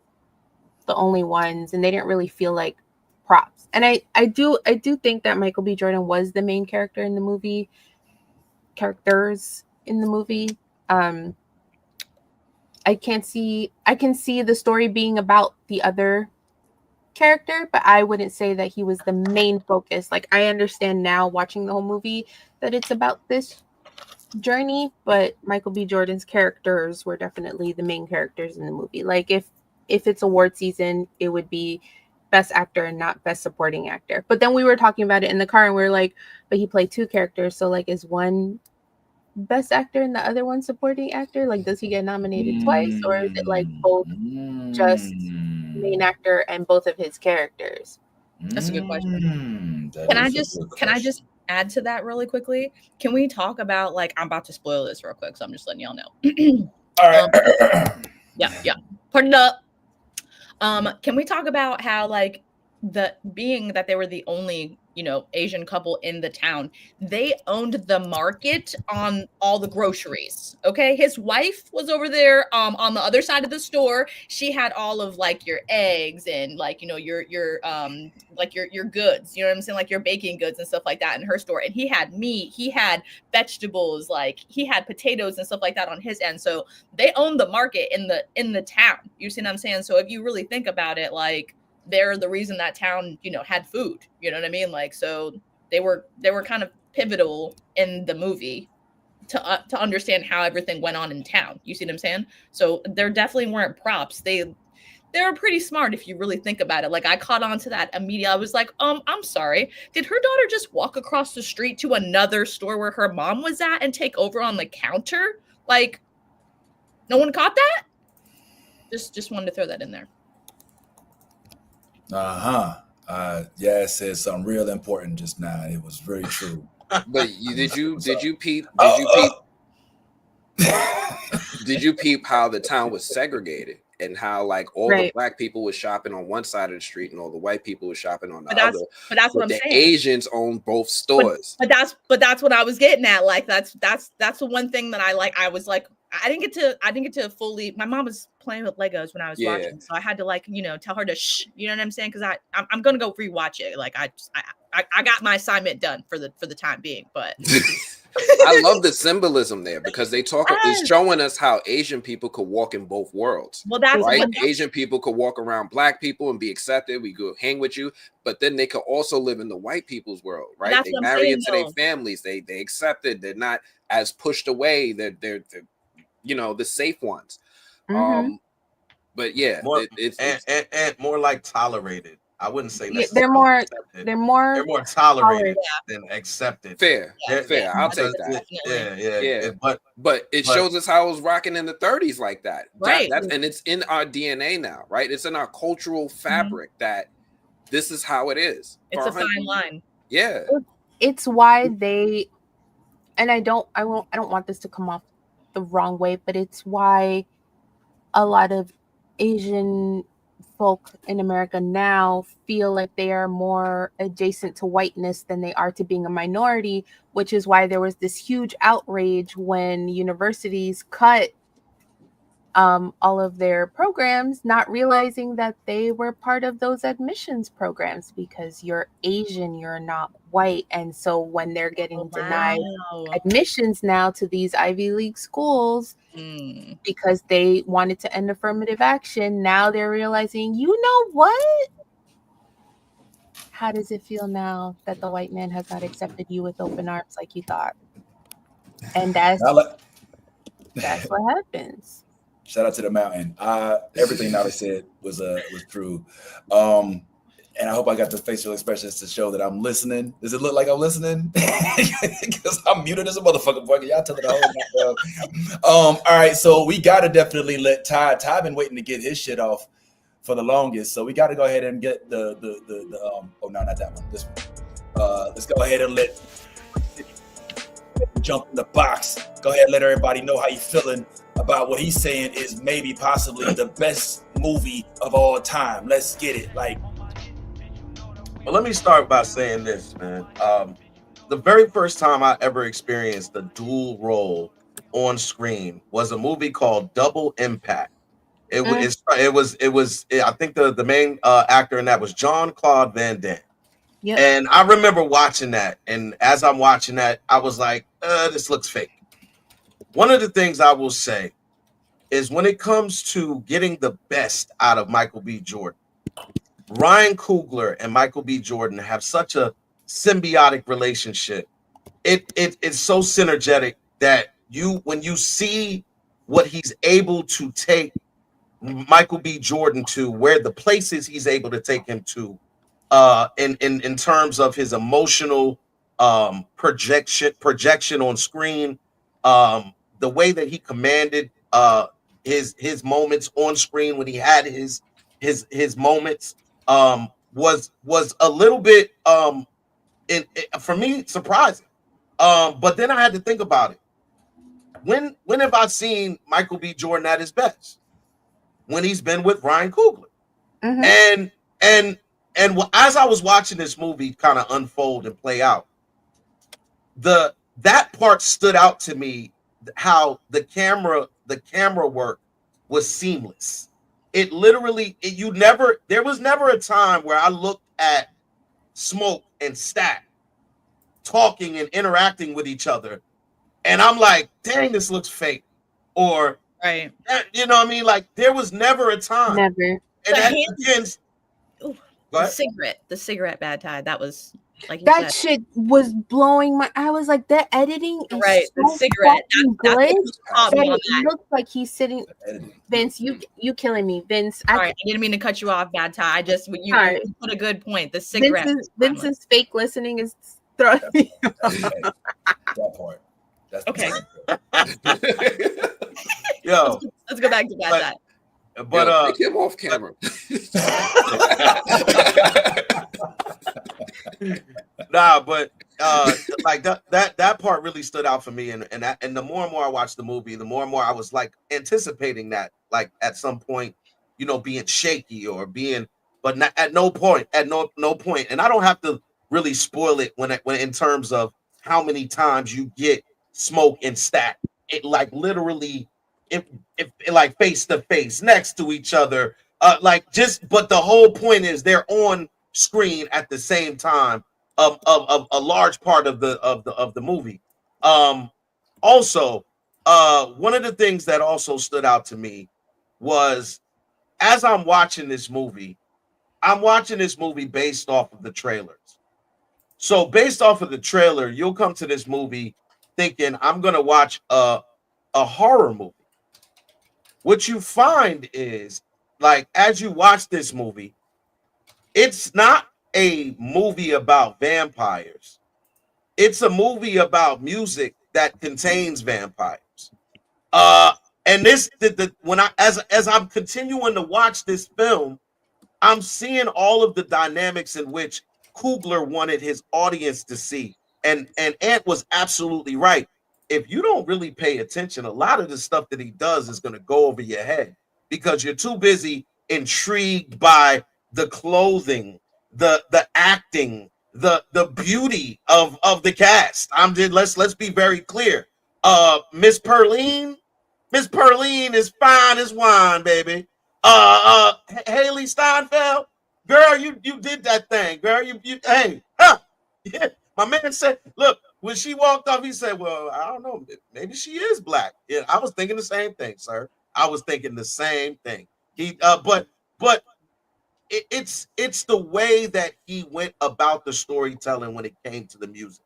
the only ones and they didn't really feel like props. And I do think that Michael B. Jordan was the main character in the movie. Characters in the movie. I can see the story being about the other character, but I wouldn't say that he was the main focus. Like, I understand now watching the whole movie that it's about this journey, but Michael B. Jordan's characters were definitely the main characters in the movie. Like, if it's award season, it would be best actor and not best supporting actor. But then we were talking about it in the car and we were like, but he played two characters, so like, is one best actor and the other one supporting actor? Like, does he get nominated twice, or is it like both just main actor and both of his characters? That's a good question. Can I just add to that really quickly? Can we talk about, like, I'm about to spoil this real quick, so I'm just letting y'all know. All right. Yeah. Pardon up. Can we talk about how, like, being that they were the only, Asian couple in the town. They owned the market on all the groceries. Okay. His wife was over there on the other side of the store. She had all of like your eggs and like, your like your goods, you know what I'm saying? Like your baking goods and stuff like that in her store. And he had meat, he had vegetables, like he had potatoes and stuff like that on his end. So they owned the market in the town. You see what I'm saying? So if you really think about it, like, they're the reason that town, had food. You know what I mean? Like, so they were kind of pivotal in the movie to understand how everything went on in town. You see what I'm saying? So there definitely weren't props. They were pretty smart if you really think about it. Like, I caught on to that immediately. I was like, I'm sorry. Did her daughter just walk across the street to another store where her mom was at and take over on the counter? Like, no one caught that? Just wanted to throw that in there. Yeah, it said something real important just now. It was very true. But did you peep how the town was segregated and how like all the black people was shopping on one side of the street and all the white people was shopping on the other? But that's what I'm saying. The Asians own both stores. But that's what I was getting at. Like, that's the one thing that I like. I was like, I didn't get to fully. My mom was playing with Legos when I was watching, so I had to like tell her to shh. You know what I'm saying? Because I'm gonna go rewatch it. Like I got my assignment done for the time being. But I love the symbolism there because it's showing us how Asian people could walk in both worlds. Well, that's right. Asian people could walk around black people and be accepted. We go hang with you, but then they could also live in the white people's world, right? They marry into their families. They accepted. They're not as pushed away. They're the safe ones. Mm-hmm. But yeah, it's more like tolerated. I wouldn't say they're more tolerated than accepted. Fair. I'll take that. Yeah. But it shows us how it was rocking in the 30s like that. Right. And it's in our DNA now, right? It's in our cultural fabric that this is how it is. It's a fine line. Yeah. It's why they, and I don't want this to come off the wrong way, but it's why a lot of Asian folk in America now feel like they are more adjacent to whiteness than they are to being a minority, which is why there was this huge outrage when universities cut all of their programs, not realizing that they were part of those admissions programs because you're Asian, you're not white. And so when they're getting denied admissions now to these Ivy League schools because they wanted to end affirmative action, now they're realizing, you know what? How does it feel now that the white man has not accepted you with open arms like you thought? And that's what happens. Shout out to the mountain. Everything Nala said was true. And I hope I got the facial expressions to show that I'm listening. Does it look like I'm listening? Because I'm muted as a motherfucker, boy. Y'all tell it the whole all right, so we gotta definitely let Ty been waiting to get his shit off for the longest. So we gotta go ahead and get the oh no, not that one. This one. Let's go ahead and let jump in the box. Go ahead and let everybody know how you feeling about what he's saying is maybe possibly the best movie of all time. Let's get it. Well, let me start by saying this, man. The very first time I ever experienced the dual role on screen was a movie called Double Impact. It was I think the main actor in that was Jean-Claude Van Damme. Yep. And I remember watching that, and as I'm watching that, I was like, this looks fake. One of the things I will say is when it comes to getting the best out of Michael B. Jordan, Ryan Coogler and Michael B. Jordan have such a symbiotic relationship. It's so synergetic that when you see what he's able to take Michael B. Jordan to, where the places he's able to take him to, in terms of his emotional projection on screen, the way that he commanded his moments on screen when he had his moments was a little bit for me surprising. But then I had to think about it. When have I seen Michael B. Jordan at his best? When he's been with Ryan Coogler. Mm-hmm. as I was watching this movie kind of unfold and play out, that part stood out to me, how the camera work was seamless. It literally, there was never a time where I looked at Smoke and Stat talking and interacting with each other, and I'm like, dang, this looks fake. Or, Right. you know what I mean? Like, there was never a time. Never. And The that hand- begins. Ooh, Go the ahead. cigarette bad tie. That was like you That said. shit was blowing my. I was like, that editing is Right, the so cigarette. fucking That's good. what caught me That on it that. looks like he's sitting. Vince, you killing me, Vince. Sorry, I didn't mean to cut you off, bad tie. I just you Sorry. put a good point. The cigarette. Vince's fake listening is throwing me. That part. That's Okay. Yo, Let's go back to bad tie. but take him off camera. nah, but like that part really stood out for me, and the more and more I watched the movie, the more and more I was like anticipating that, like at some point, being shaky or being, but not, at no point, and I don't have to really spoil it when in terms of how many times you get Smoke and Stat, it like literally, if like face to face next to each other, but the whole point is they're on screen at the same time of a large part of the movie. Also, one of the things that also stood out to me was, as I'm watching this movie based off of the trailers. So based off of the trailer, you'll come to this movie thinking I'm gonna watch a horror movie. What you find is, like, as you watch this movie, it's not a movie about vampires. It's a movie about music that contains vampires. And this, when as I'm continuing to watch this film, I'm seeing all of the dynamics in which Coogler wanted his audience to see. And Ant was absolutely right. If you don't really pay attention, a lot of the stuff that he does is going to go over your head because you're too busy intrigued by the clothing, the acting, the beauty of the cast. Let's be very clear. Miss Perline is fine as wine, baby. Haley Steinfeld, girl, you did that thing, girl. Hey, yeah. My man said, look, when she walked off, he said, well, I don't know, maybe she is black. Yeah, I was thinking the same thing, sir. I was thinking the same thing. But it's the way that he went about the storytelling when it came to the music.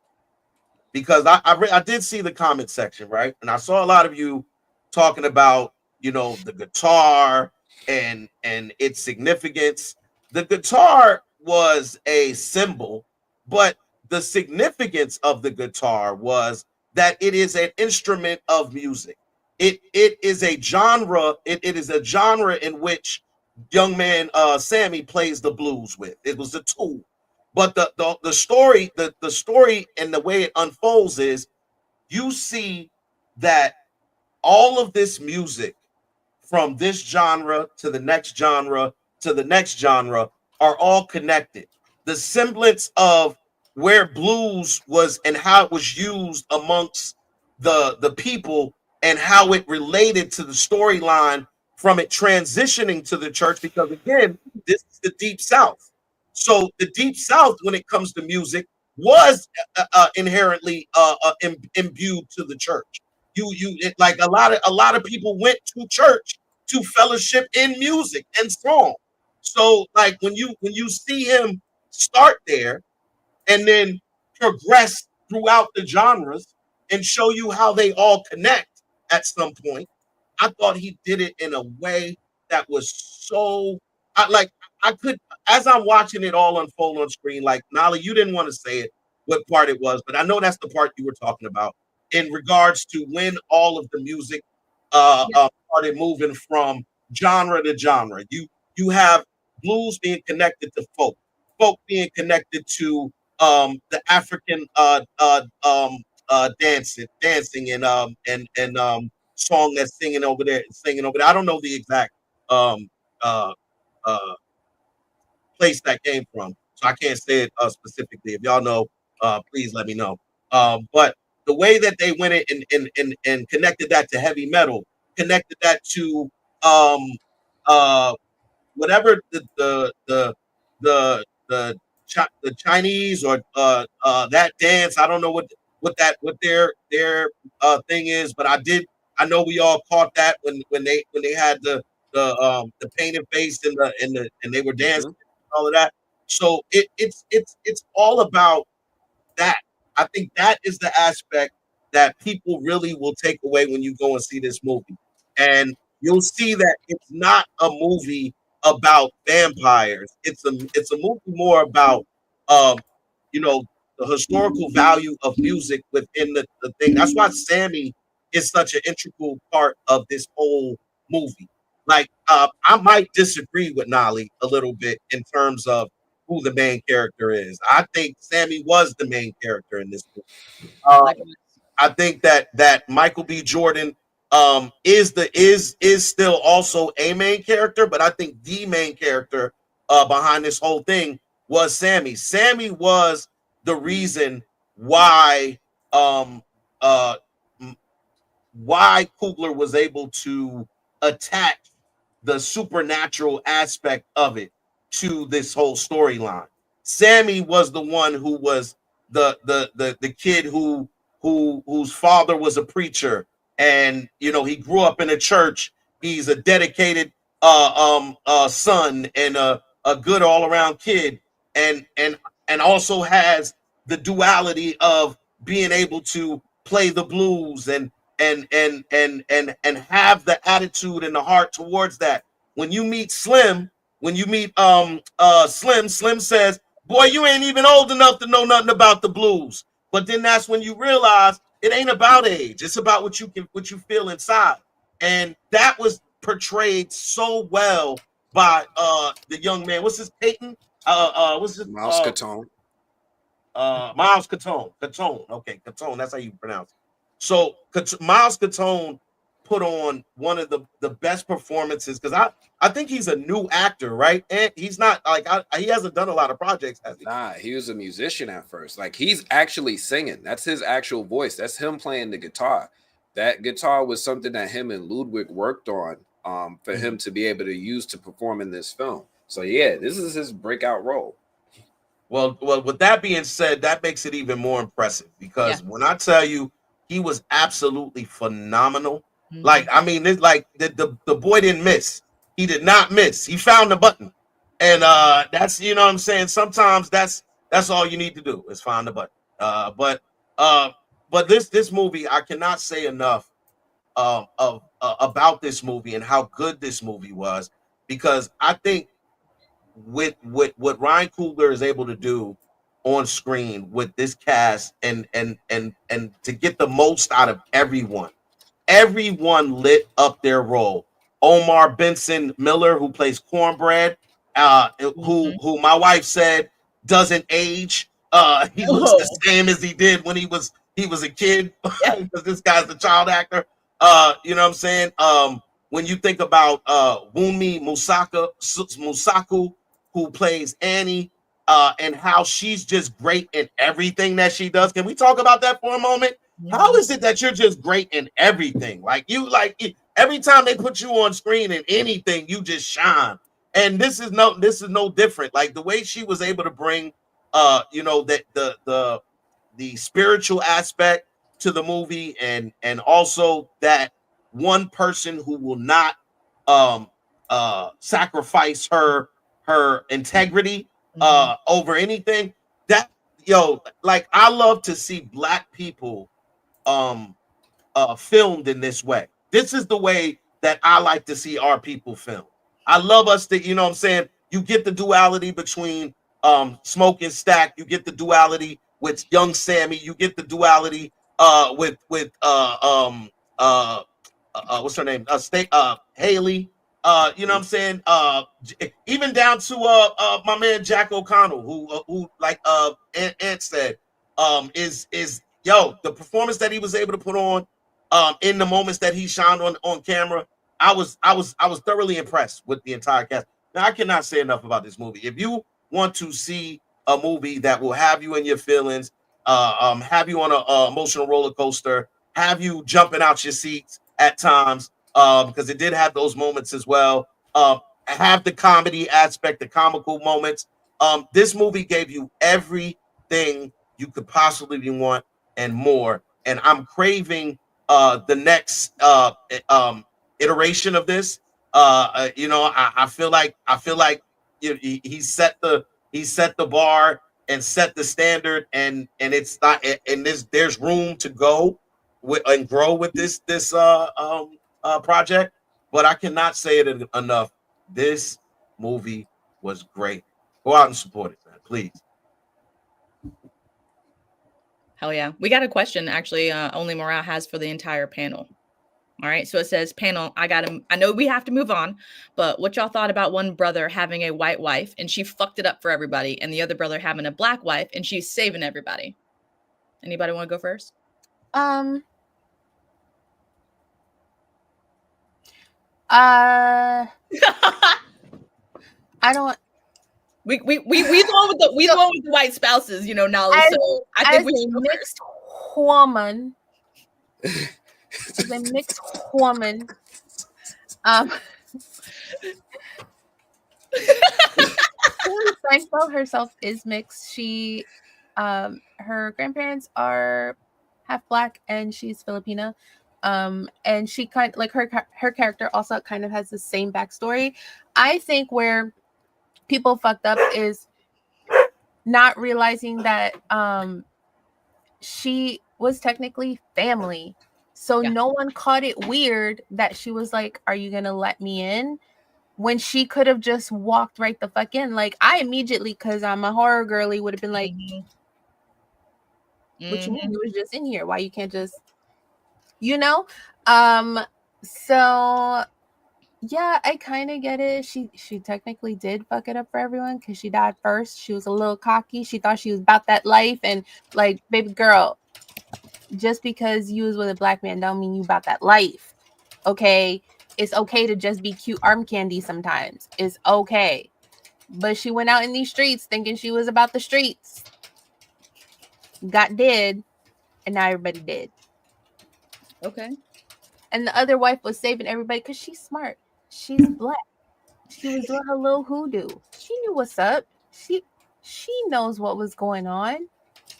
Because I did see the comment section, right? And I saw a lot of you talking about, the guitar and its significance. The guitar was a symbol, but the significance of the guitar was that it is an instrument of music. It is a genre. It is a genre in which young man Sammy plays the blues with. It was a tool. But the story, the story and the way it unfolds is, you see that all of this music from this genre to the next genre to the next genre are all connected. The semblance of where blues was and how it was used amongst the people and how it related to the storyline from it transitioning to the church, because again, this is the Deep South. So the Deep South, when it comes to music, was inherently imbued to the church. Like a lot of people went to church to fellowship in music and song. So like when you see him start there and then progress throughout the genres and show you how they all connect at some point, I thought he did it in a way that was so I could, as I'm watching it all unfold on screen, like Nolly, you didn't want to say it what part it was, but I know that's the part you were talking about in regards to when all of the music started moving from genre to genre. You have blues being connected to folk being connected to the African dancing and song that's singing over there. I don't know the exact um uh uh place that came from. So I can't say it specifically. If y'all know, please let me know. But the way that they went in and connected that to heavy metal, connected that to um, whatever the Chinese or that dance. I don't know what their thing is, but I know we all caught that when they had the painted face and they were dancing and all of that. So it's all about that. I think that is the aspect that people really will take away when you go and see this movie. And you'll see that it's not a movie about vampires. It's a movie more about um, you know, the historical value of music within the thing. That's why Sammy is such an integral part of this whole movie. Like I might disagree with Nolly a little bit in terms of who the main character is. I think Sammy was the main character in this movie. Um, I think that Michael B. Jordan is still also a main character, but I think the main character behind this whole thing was Sammy. Sammy was the reason why um uh why Coogler was able to attach the supernatural aspect of it to this whole storyline. Sammy was the one who was the kid whose father was a preacher, and he grew up in a church. He's a dedicated son and a good all around kid, and also has the duality of being able to play the blues and have the attitude and the heart towards that. When you meet Slim, when you meet Slim says, "Boy, you ain't even old enough to know nothing about the blues." But then that's when you realize it ain't about age; it's about what you feel inside, and that was portrayed so well by the young man. What's his Peyton? What's his Mouse Catone. Miles Catone. Catone. Okay, Catone. That's how you pronounce it. So Miles Catone put on one of the best performances because I think he's a new actor, right? And he's not like he hasn't done a lot of projects, has he? Nah, he was a musician at first. Like he's actually singing. That's his actual voice. That's him playing the guitar. That guitar was something that him and Ludwig worked on for him to be able to use to perform in this film. So yeah, this is his breakout role. Well, with that being said, that makes it even more impressive because when I tell you he was absolutely phenomenal. Mm-hmm. Like, I mean, it's like the boy didn't miss. He did not miss. He found the button. And that's, what I'm saying? Sometimes that's all you need to do is find the button. But this movie, I cannot say enough about this movie and how good this movie was, because I think with what Ryan Coogler is able to do on screen with this cast and to get the most out of everyone lit up their role. Omar Benson Miller, who plays Cornbread, who my wife said doesn't age. He looks the same as he did when he was a kid, because this guy's a child actor. You know what I'm saying? When you think about Wunmi Musaku, who plays Annie, and how she's just great in everything that she does. Can we talk about that for a moment? Yeah. How is it that you're just great in everything? Like every time they put you on screen in anything, you just shine. And this is no different. Like the way she was able to bring the spiritual aspect to the movie, and also that one person who will not sacrifice her integrity over anything. That like I love to see Black people filmed in this way. This is the way that I like to see our people filmed. I love us to, you know what I'm saying? You get the duality between Smoke and Stack, you get the duality with young Sammy, you get the duality with what's her name? Haley. You know what I'm saying? Even down to my man Jack O'Connell, who like Ant said, is the performance that he was able to put on in the moments that he shined on camera. I was thoroughly impressed with the entire cast. Now, I cannot say enough about this movie. If you want to see a movie that will have you in your feelings, have you on a emotional roller coaster, have you jumping out your seats at times, because it did have those moments as well. Have the comedy aspect, the comical moments. This movie gave you everything you could possibly want and more. And I'm craving the next iteration of this. I feel like he set the bar and set the standard, and it's not, and there's room to go with and grow with this project. But I cannot say it enough. This movie was great. Go out and support it, man, please. Hell yeah. We got a question actually only Morale has for the entire panel. All right. So it says, panel, I know we have to move on, but what y'all thought about one brother having a white wife and she fucked it up for everybody, and the other brother having a black wife and she's saving everybody? Anybody want to go first? I don't. We the one with the white spouses, you know, now. So I think we mixed woman. As a mixed woman. Seinfeld herself is mixed. She her grandparents are half black and she's Filipina. And she kind of like her character also kind of has the same backstory. I think where people fucked up is not realizing that she was technically family. So no one caught it weird that she was like, "Are you gonna let me in?" When she could have just walked right the fuck in. Like, I immediately, because I'm a horror girly, would have been like, "What you mean? You was just in here. Why you can't just, you know?" So yeah, I kind of get it. She technically did fuck it up for everyone because she died first. She was a little cocky. She thought she was about that life, and like, baby girl, just because you was with a black man don't mean you about that life. Okay, it's okay to just be cute arm candy sometimes. It's okay. But she went out in these streets thinking she was about the streets. Got dead, and now everybody dead. Okay. And the other wife was saving everybody because she's smart. She's black. She was doing her little hoodoo. She knew what's up. She knows what was going on.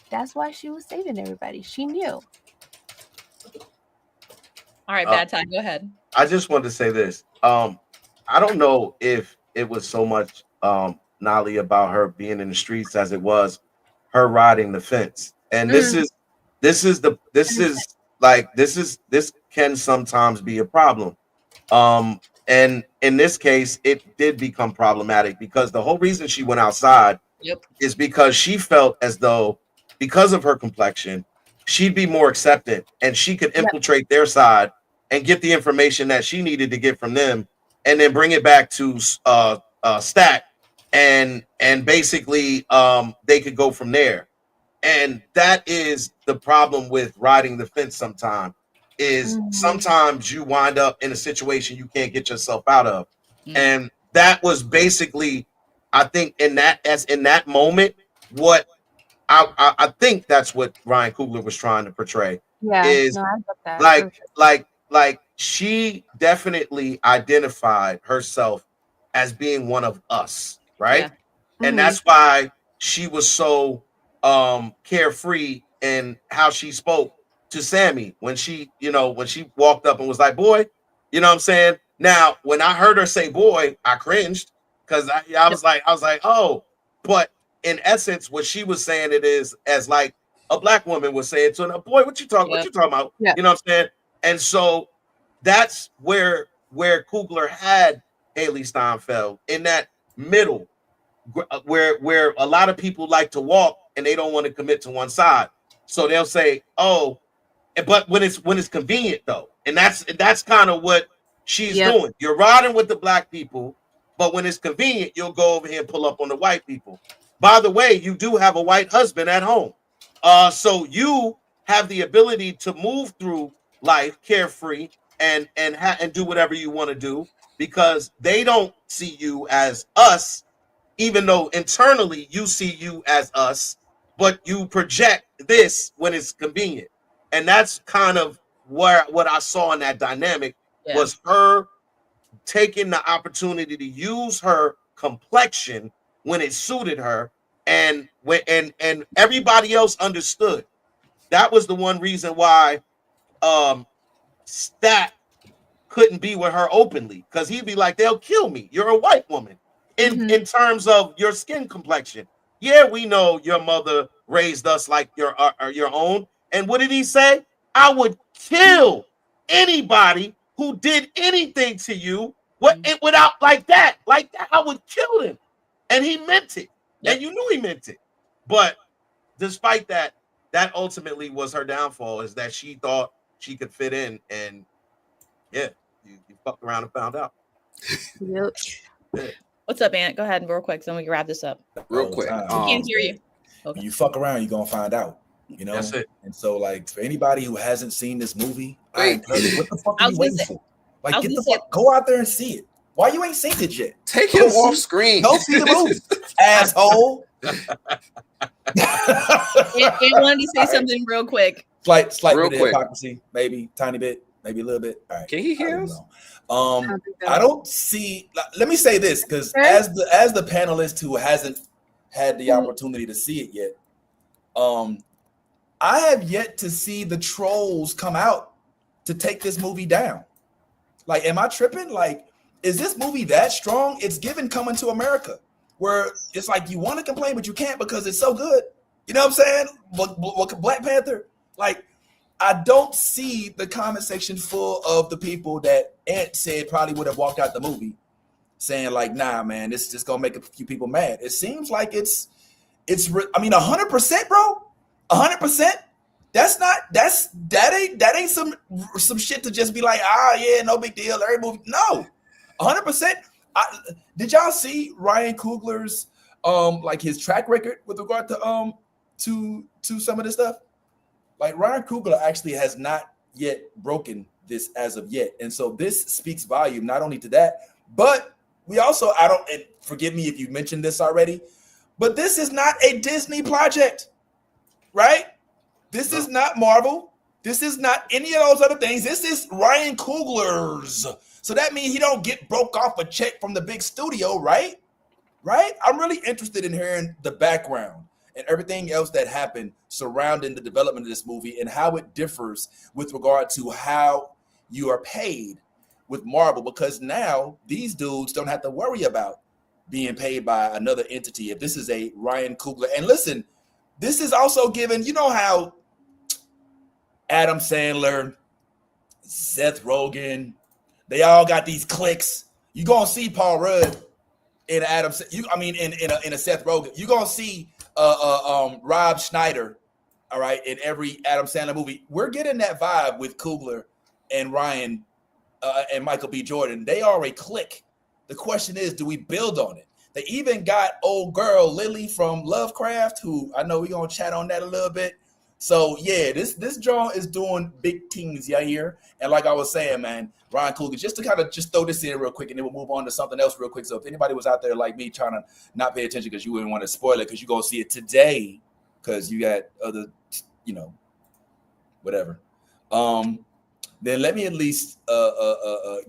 That's why she was saving everybody. She knew. All right, Bad Time, go ahead. I just wanted to say this. I don't know if it was so much Nolly about her being in the streets as it was her riding the fence. And this can sometimes be a problem. And in this case, it did become problematic because the whole reason she went outside is because she felt as though, because of her complexion, she'd be more accepted and she could infiltrate their side and get the information that she needed to get from them, and then bring it back to Stack, and basically they could go from there. And that is the problem with riding the fence sometimes. Sometimes you wind up in a situation you can't get yourself out of. And that was basically, I think, in that moment, what I think that's what Ryan Coogler was trying to portray. Yeah, is no, I get that. like she definitely identified herself as being one of us, right? Yeah. And that's why she was so carefree in how she spoke to Sammy when she walked up and was like, "Boy," you know what I'm saying? Now, when I heard her say "boy," I cringed because I was like, "Oh," but in essence, what she was saying it is as like a black woman was saying to her, "Boy, what you talking about?" Yeah. You know what I'm saying? And so that's where Coogler had Haley Steinfeld, in that middle, where a lot of people like to walk and they don't want to commit to one side. So they'll say, "Oh," but when it's convenient though, and that's kind of what she's doing. You're riding with the black people, but when it's convenient, you'll go over here and pull up on the white people. By the way, you do have a white husband at home, so you have the ability to move through life carefree and do whatever you want to do. because they don't see you as us, even though internally you see you as us, but you project this when it's convenient. And that's kind of what I saw in that dynamic was her taking the opportunity to use her complexion when it suited her, and and everybody else understood. That was the one reason why Stat couldn't be with her openly, because he'd be like, they'll kill me. You're a white woman. In terms of your skin complexion. Yeah, we know your mother raised us like your own. And what did he say? I would kill anybody who did anything to you without like that. Like that, I would kill him. And he meant it. And you knew he meant it. But despite that, that ultimately was her downfall, is that she thought she could fit in, and yeah, you fucked around and found out. Yep. Yeah. What's up, Aunt? Go ahead and real quick, so then we can wrap this up. Real quick. I can't hear you. Okay. You fuck around, you're gonna find out. You know, that's it. And so, like, for anybody who hasn't seen this movie, I encourage, what the fuck are you waiting for? Like, get the fuck, go out there and see it. Why you ain't seen it yet? Take him off screen. Go see the movie, asshole. Aunt wanted to say something real quick. Slight real bit of hypocrisy, maybe tiny bit, maybe a little bit. All right. Can he hear us? I don't see. Let me say this, because as the panelist who hasn't had the opportunity to see it yet, I have yet to see the trolls come out to take this movie down. Like, am I tripping? Like, is this movie that strong? It's given Coming to America, where it's like you want to complain, but you can't because it's so good. You know what I'm saying? Black Panther. Like, I don't see the comment section full of the people that Ant said probably would have walked out the movie saying like, nah, man, this is just gonna make a few people mad. It seems like it's 100%, bro. 100%. That ain't some shit to just be like, yeah, no big deal. Every movie, no, 100%. Did y'all see Ryan Coogler's like his track record with regard to some of this stuff? Like, Ryan Coogler actually has not yet broken this as of yet, and so this speaks volume not only to that, but we also, and forgive me if you mentioned this already, but this is not a Disney project, right? This is not Marvel. This is not any of those other things. This is Ryan Coogler's. So that means he don't get broke off a check from the big studio, right? Right? I'm really interested in hearing the background and everything else that happened surrounding the development of this movie and how it differs with regard to how you are paid with Marvel, because now these dudes don't have to worry about being paid by another entity if this is a Ryan Coogler. And listen, this is also given, you know how Adam Sandler, Seth Rogen, they all got these cliques. You gonna see Paul Rudd in in a Seth Rogen. You gonna see Rob Schneider, all right, in every Adam Sandler movie. We're getting that vibe with Coogler and Ryan and Michael B. Jordan. They are a clique. The question is, do we build on it? They even got old girl Lily from Lovecraft, who I know we're gonna chat on that a little bit. So yeah, this joint is doing big things here. And like I was saying, man, Ryan Coogler, just to kind of just throw this in real quick, and then we'll move on to something else real quick. So if anybody was out there like me trying to not pay attention because you wouldn't want to spoil it because you're gonna see it today because you got other, whatever. Then let me at least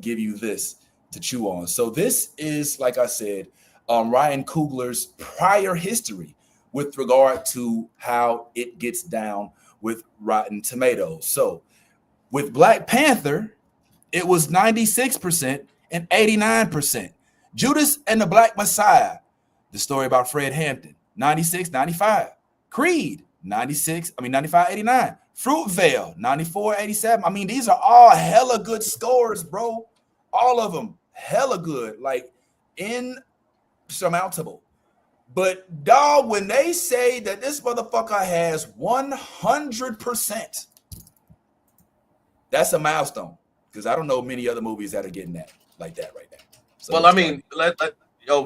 give you this to chew on. So this is, like I said, Ryan Coogler's prior history with regard to how it gets down with Rotten Tomatoes. So with Black Panther, it was 96% and 89%. Judas and the Black Messiah, the story about Fred Hampton, 96, 95. Creed, 95, 89. Fruitvale, 94, 87. I mean, these are all hella good scores, bro. All of them, hella good, like insurmountable. But dog, when they say that this motherfucker has 100%, that's a milestone, because I don't know many other movies that are getting that like that right now. So well, I mean,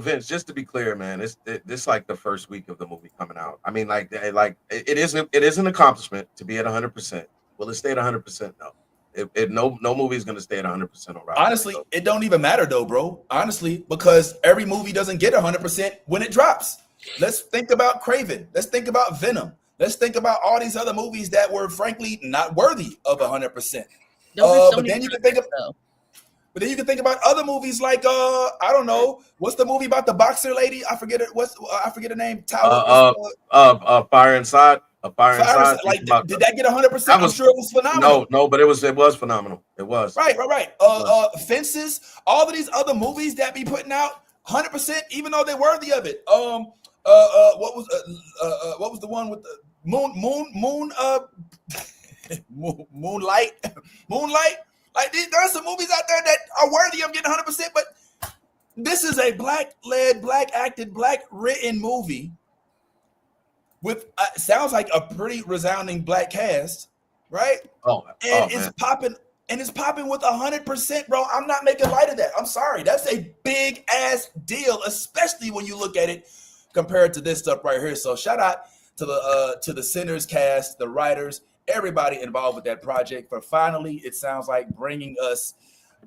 Vince, just to be clear, man, this like the first week of the movie coming out. I mean, like it is an accomplishment to be at 100%. Will it stay at 100%? No, No movie is gonna stay at 100% on Rotten. Honestly, it don't even matter though, bro. Honestly, because every movie doesn't get 100% when it drops. Let's think about Craven. Let's think about Venom. Let's think about all these other movies that were frankly not worthy of 100%. But then you can think of. But then you can think about other movies like I don't know, what's the movie about the boxer lady? I forget it. I forget the name. Fire Inside. Fire Inside. Like, did that get 100%? I'm sure it was phenomenal. No, but it was phenomenal. It was. Right. Fences. All of these other movies that be putting out 100%, even though they're worthy of it. What was the one with the Moonlight? Like, there's some movies out there that are worthy of getting 100%, but this is a black-led, black-acted, black-written movie with sounds like a pretty resounding black cast, right? It's popping, and it's popping with 100%, bro. I'm not making light of that. I'm sorry, that's a big ass deal, especially when you look at it compared to this stuff right here. So shout out to the Sinners cast, the writers, everybody involved with that project for finally, it sounds like, bringing us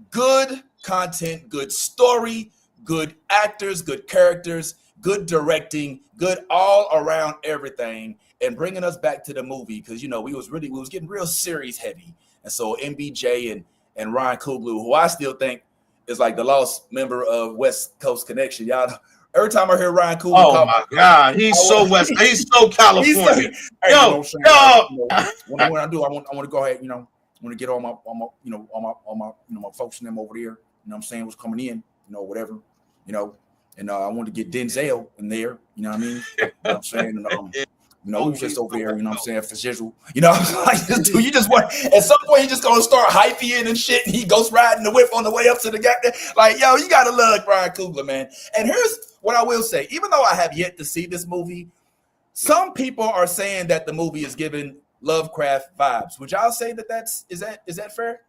good content, good story, good actors, good characters, good directing, good all around everything, and bringing us back to the movie because, you know, we was getting real series heavy. And so MBJ and Ryan Coogler, who I still think is like the lost member of West Coast Connection, y'all. Every time I hear Ryan Coogler, oh my God, he's so California. When I do, I want to go ahead, you know, I want to get all my folks and them over there. You know what I'm saying? What's coming in, you know, whatever, you know, and I want to get Denzel in there. You know what I mean? You know what I'm saying? And, you know, just over there, you know what I'm saying, for Shizzle. You know, like, dude, you just want, at some point, he just going to start hyping and shit, and he goes riding the whip on the way up to the goddamn, like, yo, you got to love Ryan Coogler, man. And here's what I will say. Even though I have yet to see this movie, some people are saying that the movie is giving Lovecraft vibes. Would y'all say is that fair?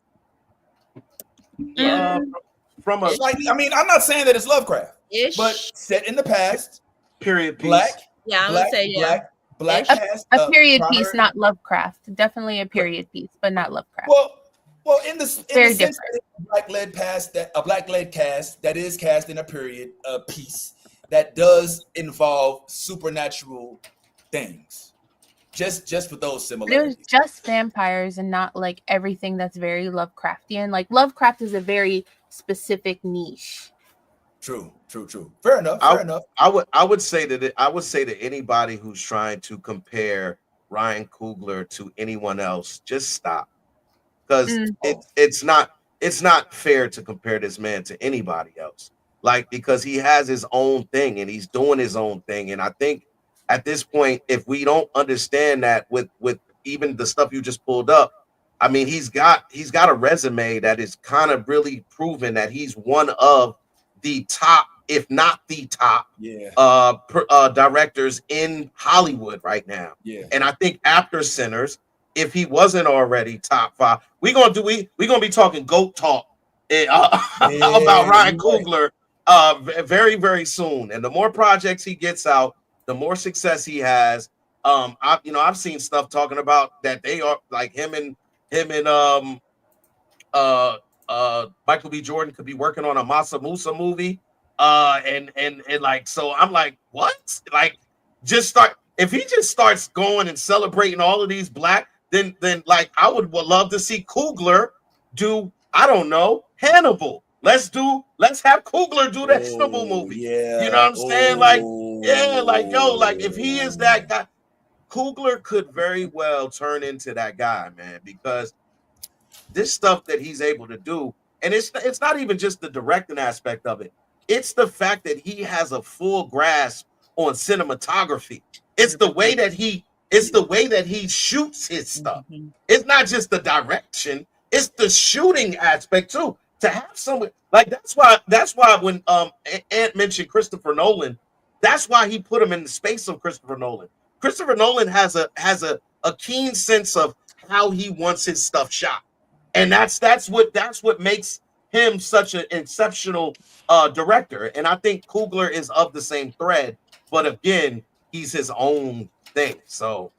From a, like, I mean, I'm not saying that it's Lovecraft, but set in the past, period piece. Yeah, I'm going to say, yeah. Black cast, a period piece, not Lovecraft. Definitely a period piece, but not Lovecraft. Well, in the sense that a black-led cast that is cast in a period piece that does involve supernatural things, just for those similarities. There's just vampires and not like everything that's very Lovecraftian. Like Lovecraft is a very specific niche. True. Fair enough. I would say to anybody who's trying to compare Ryan Coogler to anyone else, just stop. Because it's not fair to compare this man to anybody else. Like, because he has his own thing and he's doing his own thing. And I think at this point, if we don't understand that with even the stuff you just pulled up, I mean, he's got a resume that is kind of really proven that he's one of the top, if not the top, directors in Hollywood right now. Yeah. And I think after Sinners, if he wasn't already top 5, we're gonna be talking GOAT talk about Ryan Coogler very, very soon. And the more projects he gets out, the more success he has. I've seen stuff talking about that they are like him and Michael B. Jordan could be working on a Masa Musa movie. And like, so I'm like, what? Like, if he just starts going and celebrating all of these black, then like I would love to see Coogler do, I don't know, Hannibal. Let's have Coogler do the Hannibal movie. Yeah. You know what I'm saying? Like, yeah, like, yo, like if he is that guy, Coogler could very well turn into that guy, man, because this stuff that he's able to do, and it's not even just the directing aspect of it. It's the fact that he has a full grasp on cinematography. It's the way that he shoots his stuff. Mm-hmm. It's not just the direction, it's the shooting aspect too. To have someone like that's why when Ant mentioned Christopher Nolan, that's why he put him in the space of Christopher Nolan. Christopher Nolan has a keen sense of how he wants his stuff shot. And that's what makes him such an exceptional director. And I think Coogler is of the same thread, but again, he's his own thing. So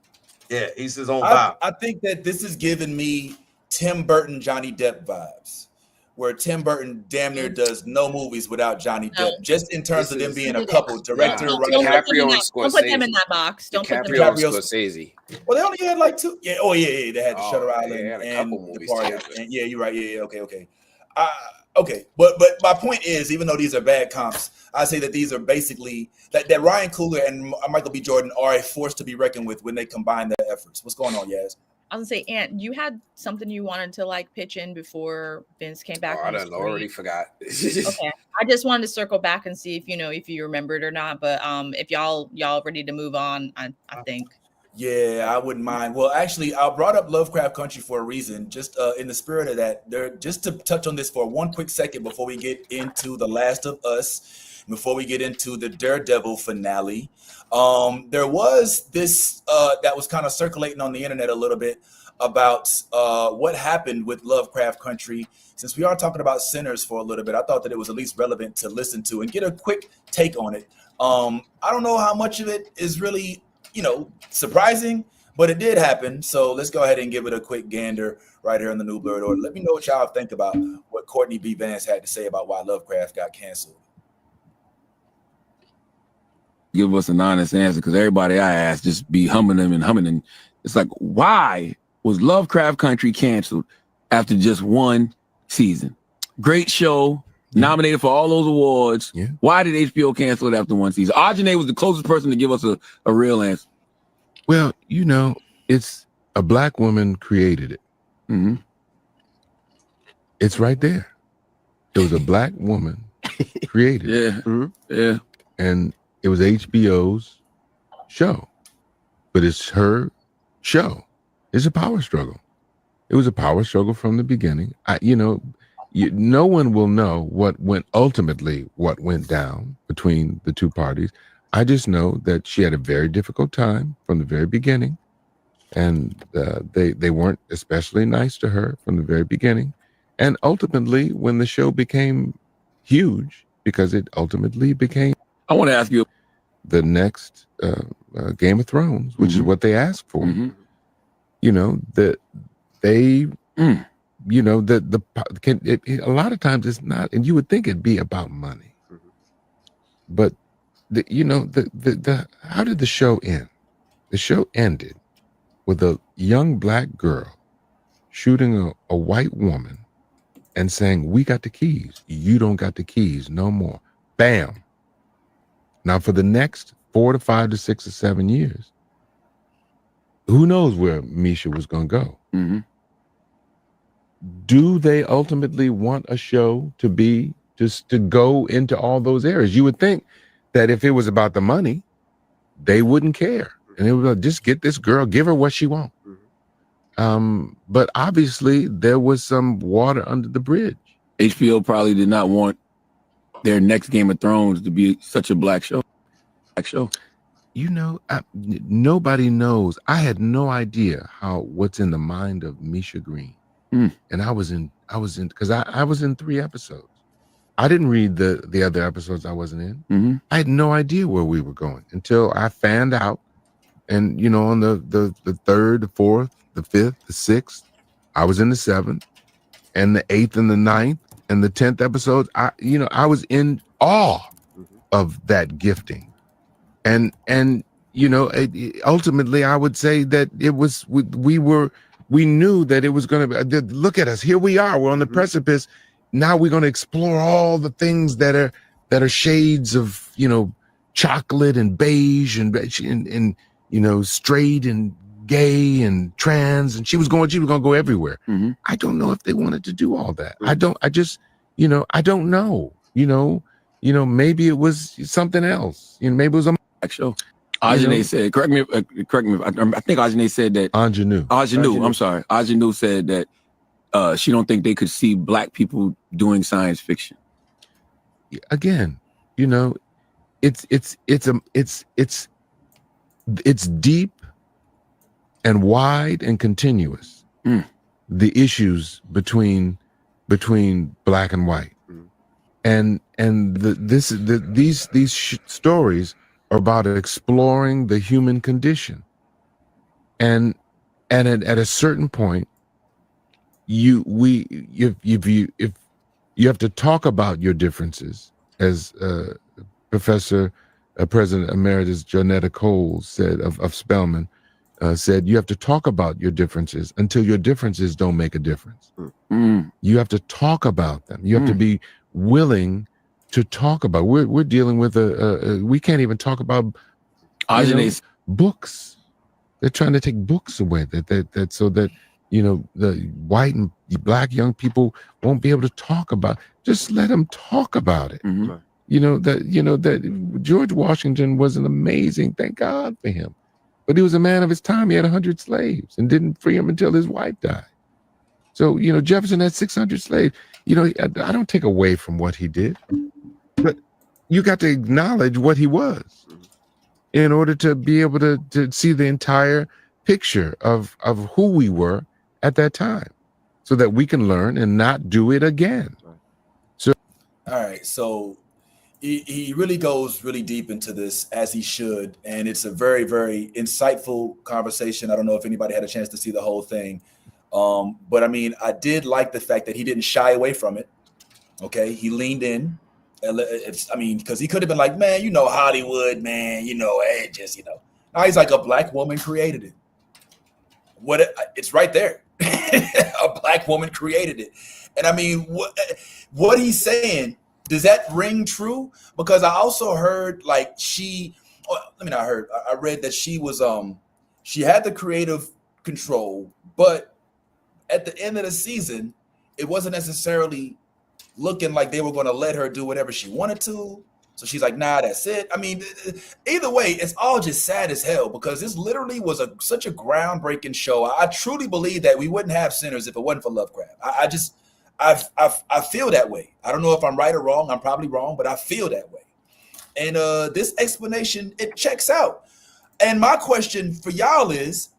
yeah, he's his own vibe. I think that this is giving me Tim Burton, Johnny Depp vibes, where Tim Burton damn near does no movies without Johnny No. Depp, just in terms of them being a It couple, is. director, Don't writer. put them in DiCaprio and that. Don't put them in Scorsese. that box. Don't put them in DiCaprio and DiCaprio- Scorsese. Well, they only had like 2. Yeah. Oh yeah. They had the Shutter Oh, Island they had a and couple movies Departed. together. And yeah, you're right. Yeah. Okay. Okay. But my point is, even though these are bad comps, I say that these are basically that Ryan Coogler and Michael B. Jordan are a force to be reckoned with when they combine their efforts. What's going on, Yaz? I was gonna say, Ant, you had something you wanted to like pitch in before Vince came back. Oh, I on the done screen. already forgot. Okay, I just wanted to circle back and see if you remembered or not. But if y'all ready to move on, I think. Yeah, I wouldn't mind. Well, actually, I brought up Lovecraft Country for a reason, just in the spirit of that. Just to touch on this for one quick second before we get into The Last of Us, before we get into the Daredevil finale. There was this that was kind of circulating on the internet a little bit about what happened with Lovecraft Country. Since we are talking about sinners for a little bit, I thought that it was at least relevant to listen to and get a quick take on it. I don't know how much of it is really, surprising, but it did happen. So let's go ahead and give it a quick gander right here on the New Blurred Order. Let me know what y'all think about what Courtney B. Vance had to say about why Lovecraft got canceled. Give us an honest answer, because everybody I ask just be humming them and humming. And it's like, why was Lovecraft Country canceled after just one season? Great show, nominated for all those awards. Yeah. Why did HBO cancel it after one season? Ajane was the closest person to give us a real answer. Well, it's a black woman created it. Mm-hmm. It's right there. It was a black woman created it. Yeah. Mm-hmm. Yeah. And it was HBO's show, but it's her show. It's a power struggle. It was a power struggle from the beginning. No one will know what went down between the two parties. I just know that she had a very difficult time from the very beginning, and they weren't especially nice to her from the very beginning. And ultimately, when the show became huge, because it ultimately became, I want to ask you, the next Game of Thrones, which is what they asked for. Mm-hmm. A lot of times it's not, and you would think it'd be about money, but how did the show end? The show ended with a young black girl shooting a white woman and saying, "We got the keys. You don't got the keys no more." Bam. Now, for the next 4 to 5 to 6 or 7 years, who knows where Misha was going to go? Mm-hmm. Do they ultimately want a show to be just to go into all those areas? You would think that if it was about the money, they wouldn't care. And they would like, just get this girl, give her what she wants. But obviously, there was some water under the bridge. HBO probably did not want their next Game of Thrones to be such a black show. Nobody knows. I had no idea what's in the mind of Misha Green. And I was in because I was in 3 episodes. I didn't read the other episodes I wasn't in. Mm-hmm. I had no idea where we were going until I found out. And on the 3rd, the 4th, the 5th, the 6th, I was in the 7th, and the 8th and the 9th and the 10th episodes. I was in awe of that gifting. And ultimately I would say that it was, we knew that it was going to be, look at us, here we are, we're on the precipice. Now we're going to explore all the things that are shades of, chocolate and beige and straight and gay and trans. And she was going to go everywhere. Mm-hmm. I don't know if they wanted to do all that. I don't know, maybe it was something else. Maybe it was a show. Ajane said, correct me if I think Ajane said that. Ingenue, I'm sorry. Ingenue said that she don't think they could see black people doing science fiction. Again, it's deep and wide and continuous. The issues between black and white, and these stories are about exploring the human condition, and at a certain point, if you have to talk about your differences, as President Emeritus Jonetta Cole said of Spelman, said you have to talk about your differences until your differences don't make a difference. You have to talk about them. You have to be willing to talk about. We're dealing with we can't even talk about books. They're trying to take books away that so that the white and black young people won't be able to talk about. Just let them talk about it. That George Washington was an amazing. Thank God for him. But he was a man of his time. He had 100 slaves and didn't free him until his wife died. So, Jefferson had 600 slaves. I don't take away from what he did, but you got to acknowledge what he was in order to be able to see the entire picture of who we were at that time so that we can learn and not do it again. All right. So he really goes really deep into this, as he should. And it's a very, very insightful conversation. I don't know if anybody had a chance to see the whole thing. But I mean, I did like the fact that he didn't shy away from it. Okay. He leaned in. Because he could have been like, man, Hollywood, man, Now he's like, a black woman created it. It's right there. A black woman created it. And I mean, what he's saying, does that ring true? Because I also heard I read that she was she had the creative control, but at the end of the season, it wasn't necessarily looking like they were going to let her do whatever she wanted to. So she's like, nah, that's it. I mean, either way, it's all just sad as hell because this literally was such a groundbreaking show. I truly believe that we wouldn't have Sinners if it wasn't for Lovecraft. I feel that way. I don't know if I'm right or wrong. I'm probably wrong, but I feel that way. And this explanation, it checks out. And my question for y'all is,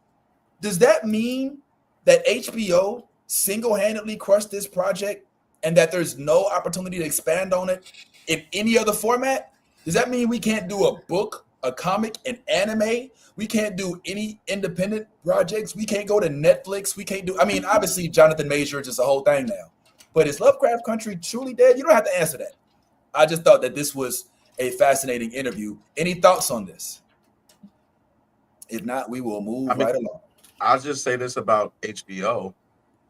does that mean that HBO single-handedly crushed this project and that there's no opportunity to expand on it in any other format? Does that mean we can't do a book, a comic, an anime? We can't do any independent projects. We can't go to Netflix. We can't do, obviously Jonathan Majors is a whole thing now. But is Lovecraft Country truly dead? You don't have to answer that. I just thought that this was a fascinating interview. Any thoughts on this? If not, we will move right along. I'll just say this about HBO.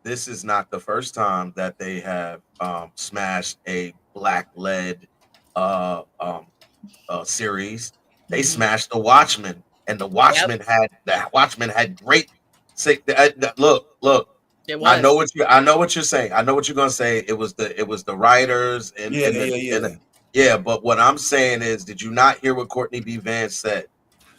This is not the first time that they have smashed a black-led series. They smashed The Watchmen, and The Watchmen had great. Look. I know what you're saying. I know what you're gonna say. It was the writers and yeah. But what I'm saying is, did you not hear what Courtney B. Vance said?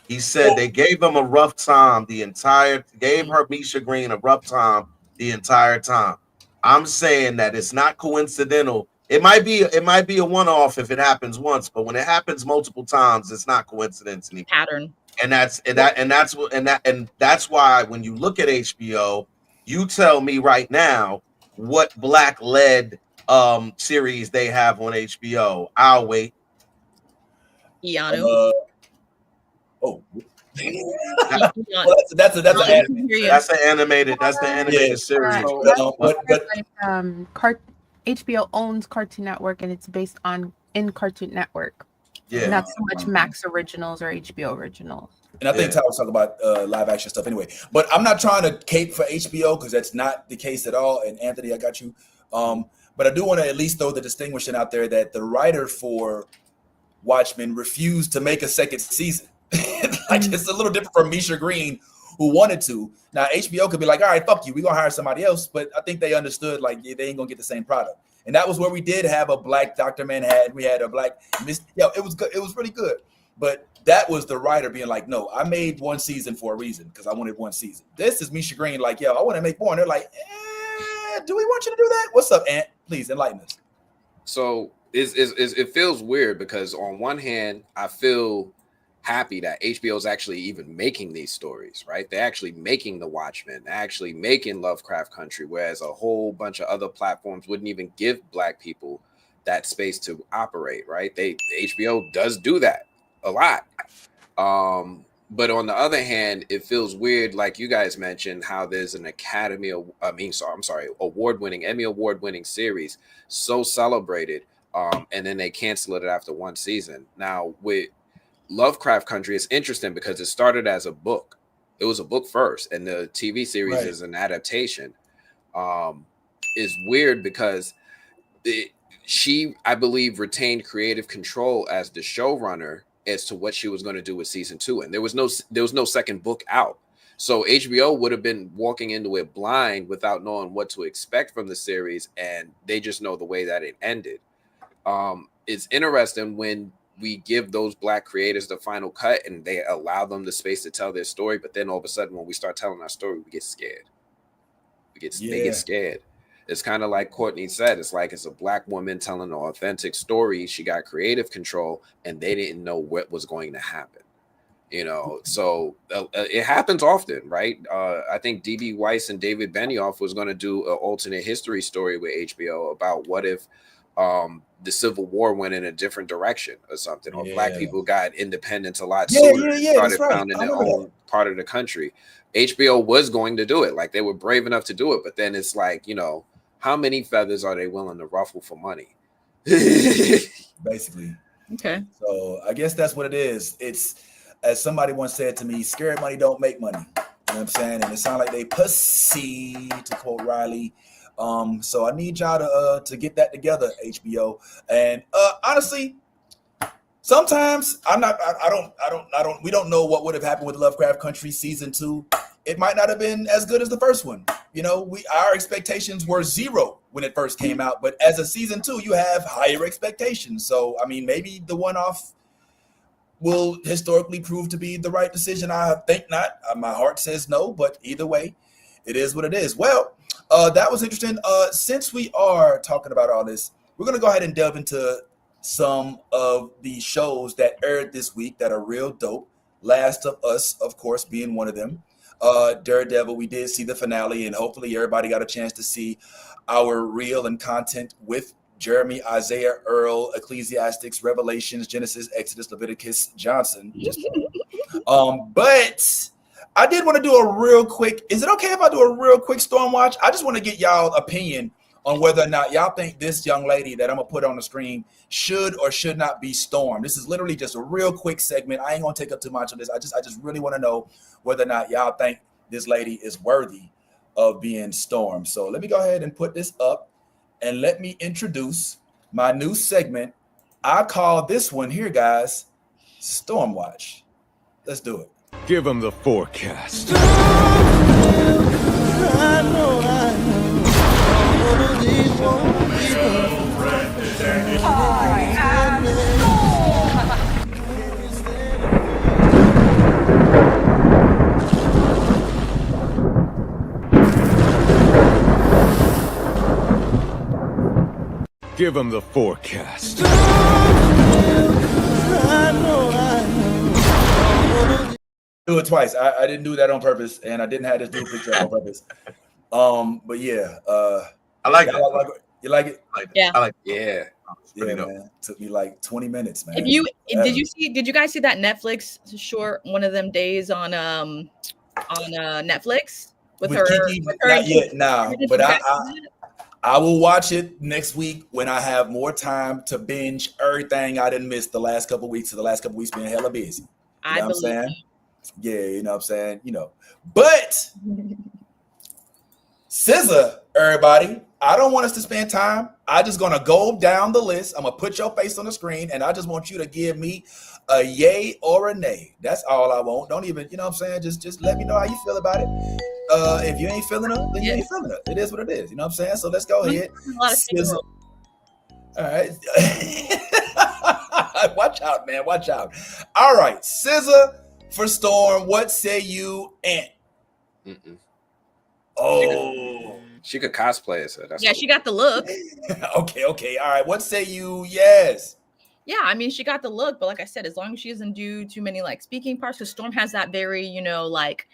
He said they gave him a rough time gave her Misha Green a rough time the entire time. I'm saying that it's not coincidental. It might be a one-off if it happens once, but when it happens multiple times, it's not coincidence anymore. Pattern. And that's why when you look at HBO, you tell me right now what black-led series they have on HBO. I'll wait. Keanu. That's the animated series. HBO owns Cartoon Network, and it's based in Cartoon Network. Yeah, not so much Max Originals or HBO Originals. And I think Ty was talking about live action stuff anyway. But I'm not trying to cape for HBO because that's not the case at all. And Anthony, I got you. But I do want to at least throw the distinction out there that the writer for Watchmen refused to make a second season. It's a little different from Misha Green, who wanted to. Now HBO could be like, all right, fuck you, we're gonna hire somebody else. But I think they understood they ain't gonna get the same product. And that was where we did have a black Dr. Manhattan. We had a black it was good. It was really good. But that was the writer being like, no, I made one season for a reason because I wanted one season. This is Misha Green I want to make more. And they're like, do we want you to do that? What's up, Ant? Please enlighten us. So it feels weird because on one hand, I feel happy that HBO is actually even making these stories, right? They're actually making The Watchmen, they're actually making Lovecraft Country, whereas a whole bunch of other platforms wouldn't even give black people that space to operate, right? HBO does do that a lot. But on the other hand, it feels weird, like you guys mentioned, how there's an award-winning, Emmy award-winning series so celebrated, and then they cancel it after one season. Now with Lovecraft Country, it's interesting because it started as a book. It was a book first, and the TV series is an adaptation. Is weird because she, I believe, retained creative control as the showrunner as to what she was going to do with season 2, and there was no second book out, so HBO would have been walking into it blind without knowing what to expect from the series, and they just know the way that it ended. It's interesting when we give those Black creators the final cut and they allow them the space to tell their story, but then all of a sudden when we start telling our story, we get scared. They get scared. It's kind of like Courtney said. It's like it's a Black woman telling an authentic story. She got creative control, and they didn't know what was going to happen. So it happens often, right? I think D.B. Weiss and David Benioff was going to do an alternate history story with HBO about what if the Civil War went in a different direction or something, or Black people got independence a lot sooner and started founding their own part of the country. HBO was going to do it. Like, they were brave enough to do it, but then it's like, how many feathers are they willing to ruffle for money? Basically. Okay. So I guess that's what it is. It's, as somebody once said to me, scared money don't make money. You know what I'm saying? And it sounds like they pussy, to quote Riley. So I need y'all to get that together, HBO. And honestly, sometimes we don't know what would have happened with Lovecraft Country season 2. It might not have been as good as the first one. Our expectations were 0 when it first came out, but as a season 2, you have higher expectations. So, I mean, maybe the one-off will historically prove to be the right decision. I think not. My heart says no, but either way, it is what it is. Well, that was interesting. Since we are talking about all this, we're going to go ahead and delve into some of the shows that aired this week that are real dope. Last of Us, of course, being one of them. Daredevil, we did see the finale, and hopefully everybody got a chance to see our reel and content with Jeremy, Isaiah, Earl, Ecclesiastics, Revelations, Genesis, Exodus, Leviticus, Johnson. But I did want to do a real quick. Is it okay if I do a real quick Storm Watch? I just want to get y'all opinion on whether or not y'all think this young lady that I'm gonna put on the screen should or should not be Storm. This is literally just a real quick segment. I ain't gonna take up too much of this. I just really want to know whether or not y'all think this lady is worthy of being Storm. So let me go ahead and put this up, and let me introduce my new segment. I call this one here, guys, Storm Watch. Let's do it. Give them the forecast. Give them the forecast. Do it twice. I didn't do that on purpose, and I didn't have this new picture on purpose. But yeah, I like it. You like it? Yeah. I like it. Yeah. Yeah, man. Took me like 20 minutes, man. Did you guys see that Netflix short one of them days on Netflix with her? Kiki, not yet, nah. But I will watch it next week when I have more time to binge everything I didn't miss the last couple of weeks. So the last couple of weeks been hella busy. You know what I'm saying? Yeah, you know what I'm saying? But SZA, everybody, I don't want us to spend time. I just gonna go down the list. I'm gonna put your face on the screen, and I just want you to give me a yay or a nay. That's all I want. Don't even, you know what I'm saying? Just let me know how you feel about it. If you ain't feeling it, then you ain't feeling it. It is what it is. You know what I'm saying? So let's go ahead. SZA. All right. Watch out, man. Watch out. All right. SZA for Storm. What say you, Ant? Oh. She could cosplay as her. Yeah, cool. She got the look. Okay. All right. What say you? Yes. Yeah, I mean, she got the look, but like I said, as long as she doesn't do too many like speaking parts, because Storm has that very, musical, like,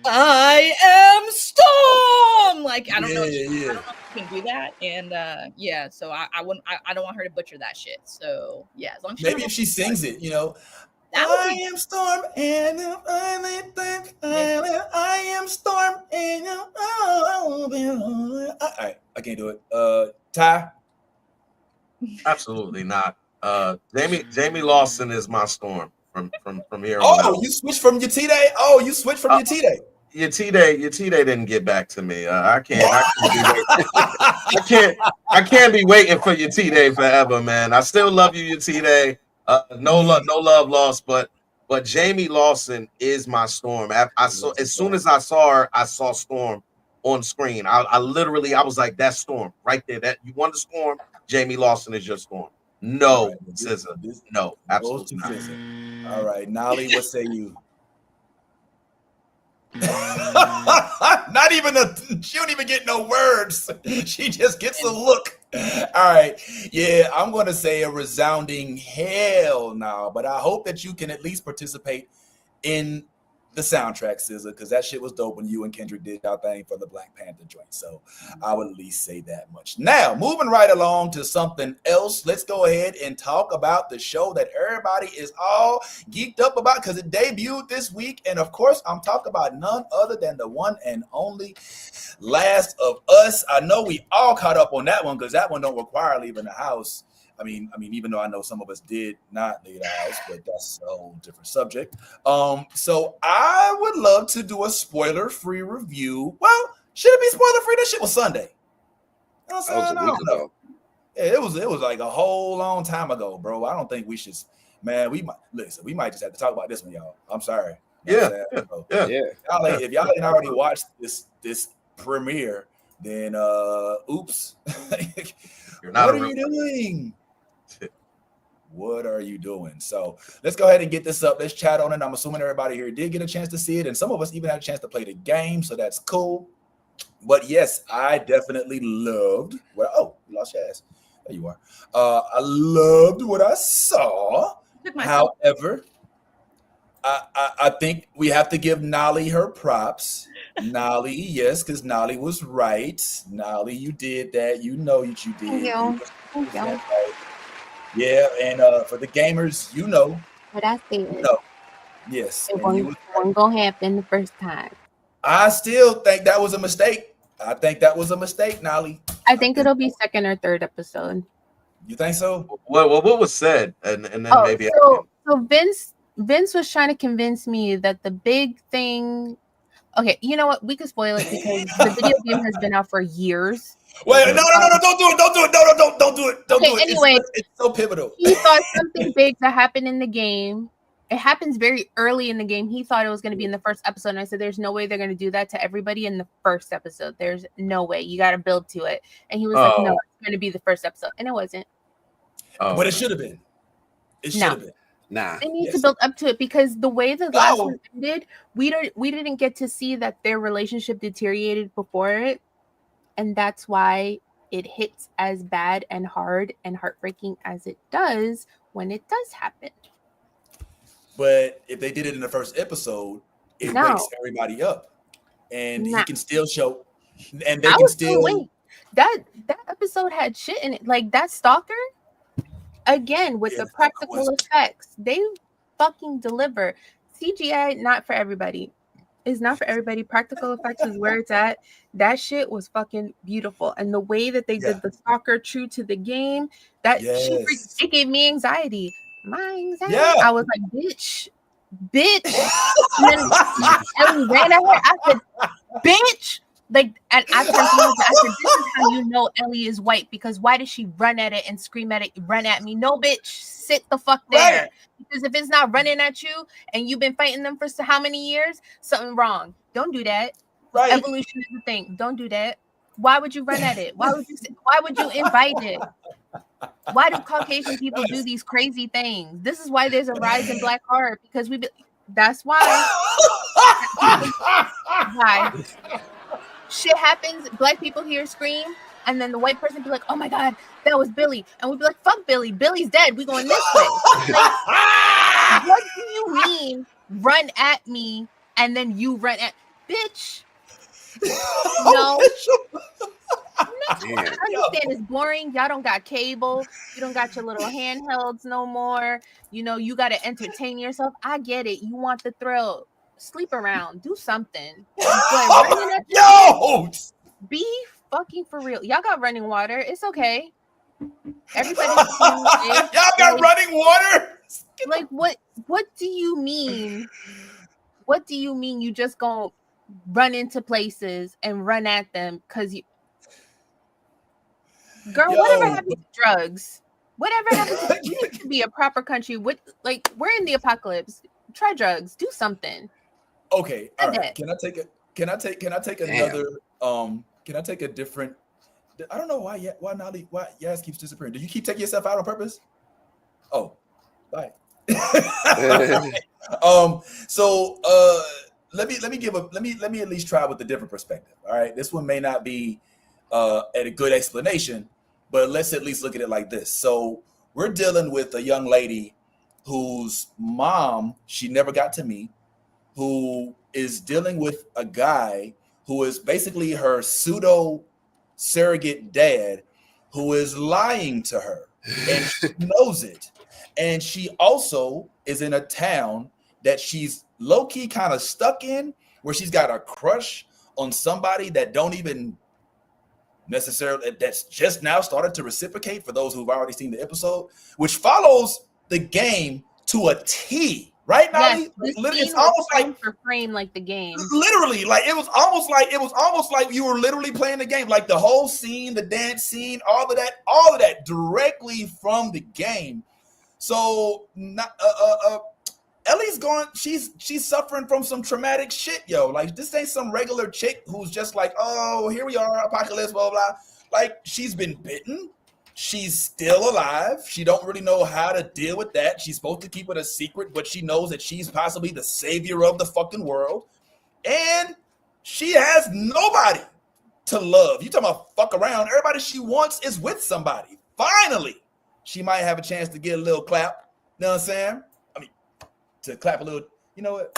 I am Storm. Like, I don't know. I don't know if she can do that, and so I don't want her to butcher that shit. So yeah, as long as maybe if she sings it, I am Storm, and I finally think I am Storm, and all right, I can't do it. Ty. Absolutely not. Jamie Lawson is my Storm from here on out. Oh, you switched from your T-Day? Oh, you switched from your T-Day. Your T-Day didn't get back to me. I can't be waiting for your T-Day forever, man. I still love you, your T-Day. No love lost, but Jamie Lawson is my Storm. I saw as soon as I saw her, I saw Storm on screen. I literally was like, that's Storm right there. That you want the Storm, Jamie Lawson is your Storm. No, right, SZA. No, absolutely not. All right, Nolly, what say you? Not even she don't even get no words. She just gets a look. All right. Yeah, I'm going to say a resounding hell no, but I hope that you can at least participate in the soundtrack, SZA, because that shit was dope when you and Kendrick did y'all thing for the Black Panther joint. So I would at least say that much. Now, moving right along to something else, let's go ahead and talk about the show that everybody is all geeked up about because it debuted this week. And of course, I'm talking about none other than the one and only Last of Us. I know we all caught up on that one because that one don't require leaving the house. I mean, even though I know some of us did not leave the house, but that's a whole different subject. So I would love to do a spoiler-free review. Well, should it be spoiler-free? That shit was Sunday. You know what I'm saying? I don't know. Yeah, it was like a whole long time ago, bro. I don't think we should. Man, we might just have to talk about this one, y'all. I'm sorry. Yeah. If y'all didn't already watch this premiere, then oops. What are you doing? What are you doing? So let's go ahead and get this up. Let's chat on it. I'm assuming everybody here did get a chance to see it, and some of us even had a chance to play the game, so that's cool. But yes, I definitely loved. Well, oh, you lost your ass. There you are. I loved what I saw. However, I think we have to give Nolly her props. Nolly, yes, because Nolly was right. Nolly, you did that. You know what you did. Thank you. Right. Yeah, and for the gamers, you know. But I said, yes, it wasn't gonna happen the first time. I still think that was a mistake. I think that was a mistake, Nolly. I think it'll be second or third episode. You think so? Well, what was said, and then maybe. So Vince was trying to convince me that the big thing. Okay, you know what? We could spoil it because the video game has been out for years. Wait, no, don't do it. Don't do it. Don't do it. Don't do it. Anyway, it's so pivotal. He thought something big to happen in the game. It happens very early in the game. He thought it was going to be in the first episode. And I said, there's no way they're going to do that to everybody in the first episode. There's no way. You got to build to it. And he was like, no, it's going to be the first episode. And it wasn't. But it should have been. It should have been. Nah. They need to build up to it because the way the last one ended, we didn't get to see that their relationship deteriorated before it. And that's why it hits as bad and hard and heartbreaking as it does when it does happen. But if they did it in the first episode, it wakes everybody up. And he can still show, and they can still. That episode had shit in it. Like that stalker, again, with the practical effects, they fucking deliver. CGI, not for everybody. It's not for everybody. Practical effects is where it's at. That shit was fucking beautiful. And the way that they did the stalker true to the game, it gave me anxiety. My anxiety. Yeah. I was like, bitch. And then Ellie ran at her. I said, bitch. Like, and I said, this is how you know Ellie is white, because why does she run at it and scream at it, run at me? No, bitch, sit the fuck there. Right. Because if it's not running at you and you've been fighting them for how many years, something wrong. Don't do that. Right. Evolution is the thing. Don't do that. Why would you run at it? Why would you invite it? Why do Caucasian people do these crazy things? This is why there's a rise in black horror, because that's why. Why? Shit happens, black people hear scream, and then the white person be like, oh my god, that was Billy. And we'd be like, fuck Billy. Billy's dead. We going this way. Like, what do you mean run at me and then you run at bitch? No. Damn. I understand it's boring. Y'all don't got cable. You don't got your little handhelds no more. You know, you got to entertain yourself. I get it. You want the thrill. Sleep around. Do something. But running at the Yo, be fucking for real. Y'all got running water. It's okay. Everybody's doing it. y'all got running water. Like what do you mean? What do you mean you just gonna run into places and run at them because you girl, Yo. whatever happened to drugs? Whatever happened to we need to be a proper country. What like we're in the apocalypse. Try drugs, do something. Okay, all right. that. Can I take another can I take a different I don't know why Yas keeps disappearing. Do you keep taking yourself out on purpose? Oh, bye. So let me at least try with a different perspective. All right. This one may not be at a good explanation, but let's at least look at it like this. So we're dealing with a young lady whose mom she never got to meet, who is dealing with a guy who is basically her pseudo surrogate dad, who is lying to her, and she knows it. And she also is in a town that she's low-key kind of stuck in, where she's got a crush on somebody that don't even necessarily, that's just now started to reciprocate, for those who've already seen the episode, which follows the game to a T. Right now, Yes, it's almost like for frame like the game. Literally, like it was almost like you were literally playing the game. Like the whole scene, the dance scene, all of that directly from the game. So Ellie's going, she's suffering from some traumatic shit, yo. Like this ain't some regular chick who's just like, oh, here we are, apocalypse, blah, blah, blah. Like she's been bitten. She's still alive. She don't really know how to deal with that. She's supposed to keep it a secret, but she knows that she's possibly the savior of the fucking world. And she has nobody to love. You talking about fuck around. Everybody she wants is with somebody. Finally, she might have a chance to get a little clap. You know what I'm saying? I mean, to clap a little, you know what?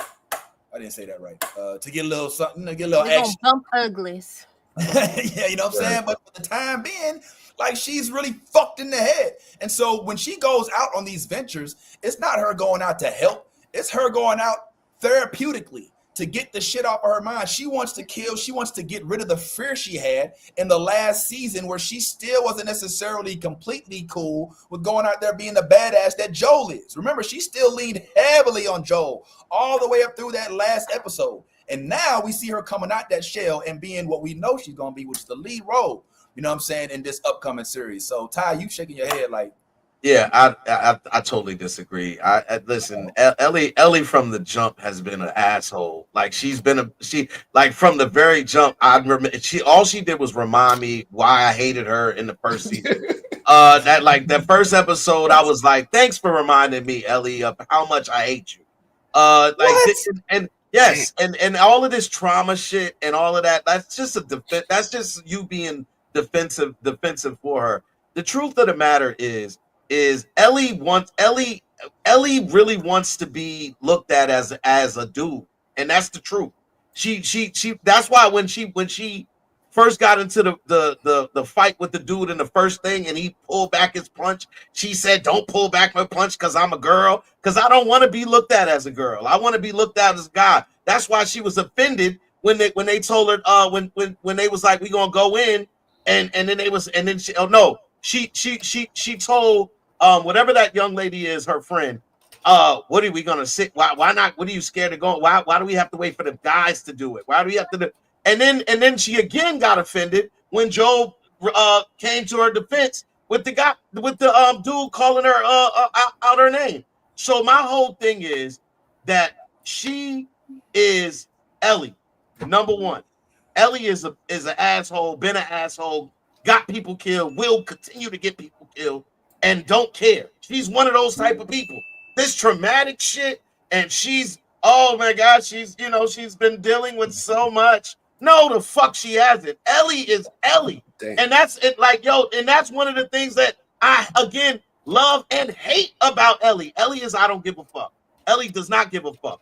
I didn't say that right. To get a little something, to get a little action. Bump uglies. Yeah, you know what I'm saying? But for the time being, like she's really fucked in the head. And so when she goes out on these ventures, it's not her going out to help. It's her going out therapeutically to get the shit off of her mind. She wants to kill. She wants to get rid of the fear she had in the last season, where she still wasn't necessarily completely cool with going out there being the badass that Joel is. Remember, she still leaned heavily on Joel all the way up through that last episode. And now we see her coming out that shell and being what we know she's going to be, which is the lead role. You know what I'm saying, in this upcoming series. So Ty, you shaking your head like, yeah, I totally disagree. I listen, Ellie from the jump has been an asshole. Like she like from the very jump. I remember all she did was remind me why I hated her in the first season. That like the first episode, I was like, thanks for reminding me, Ellie, of how much I hate you. And yes, and all of this trauma shit and all of that. That's just that's just you being defensive for her. The truth of the matter is Ellie really wants to be looked at as a dude, and that's the truth. She that's why when she first got into the fight with the dude in the first thing and he pulled back his punch, she said, don't pull back my punch because I'm a girl, because I don't want to be looked at as a girl. I want to be looked at as a guy. That's why she was offended when they told her when they was like, we gonna go in. And then she told whatever that young lady is, her friend, what are we gonna sit? Why not? What are you scared of going? Why do we have to wait for the guys to do it? Why do we have to do? And then she again got offended when Joe came to her defense with the dude calling her out her name. So my whole thing is that she is Ellie, number one. Ellie is an asshole, been an asshole, got people killed, will continue to get people killed, and don't care. She's one of those type of people. This traumatic shit, and she's, oh my God, she's been dealing with so much. No, the fuck she hasn't. Ellie is Ellie. Dang. And that's it, like, and that's one of the things that I, again, love and hate about Ellie. Ellie is, I don't give a fuck. Ellie does not give a fuck.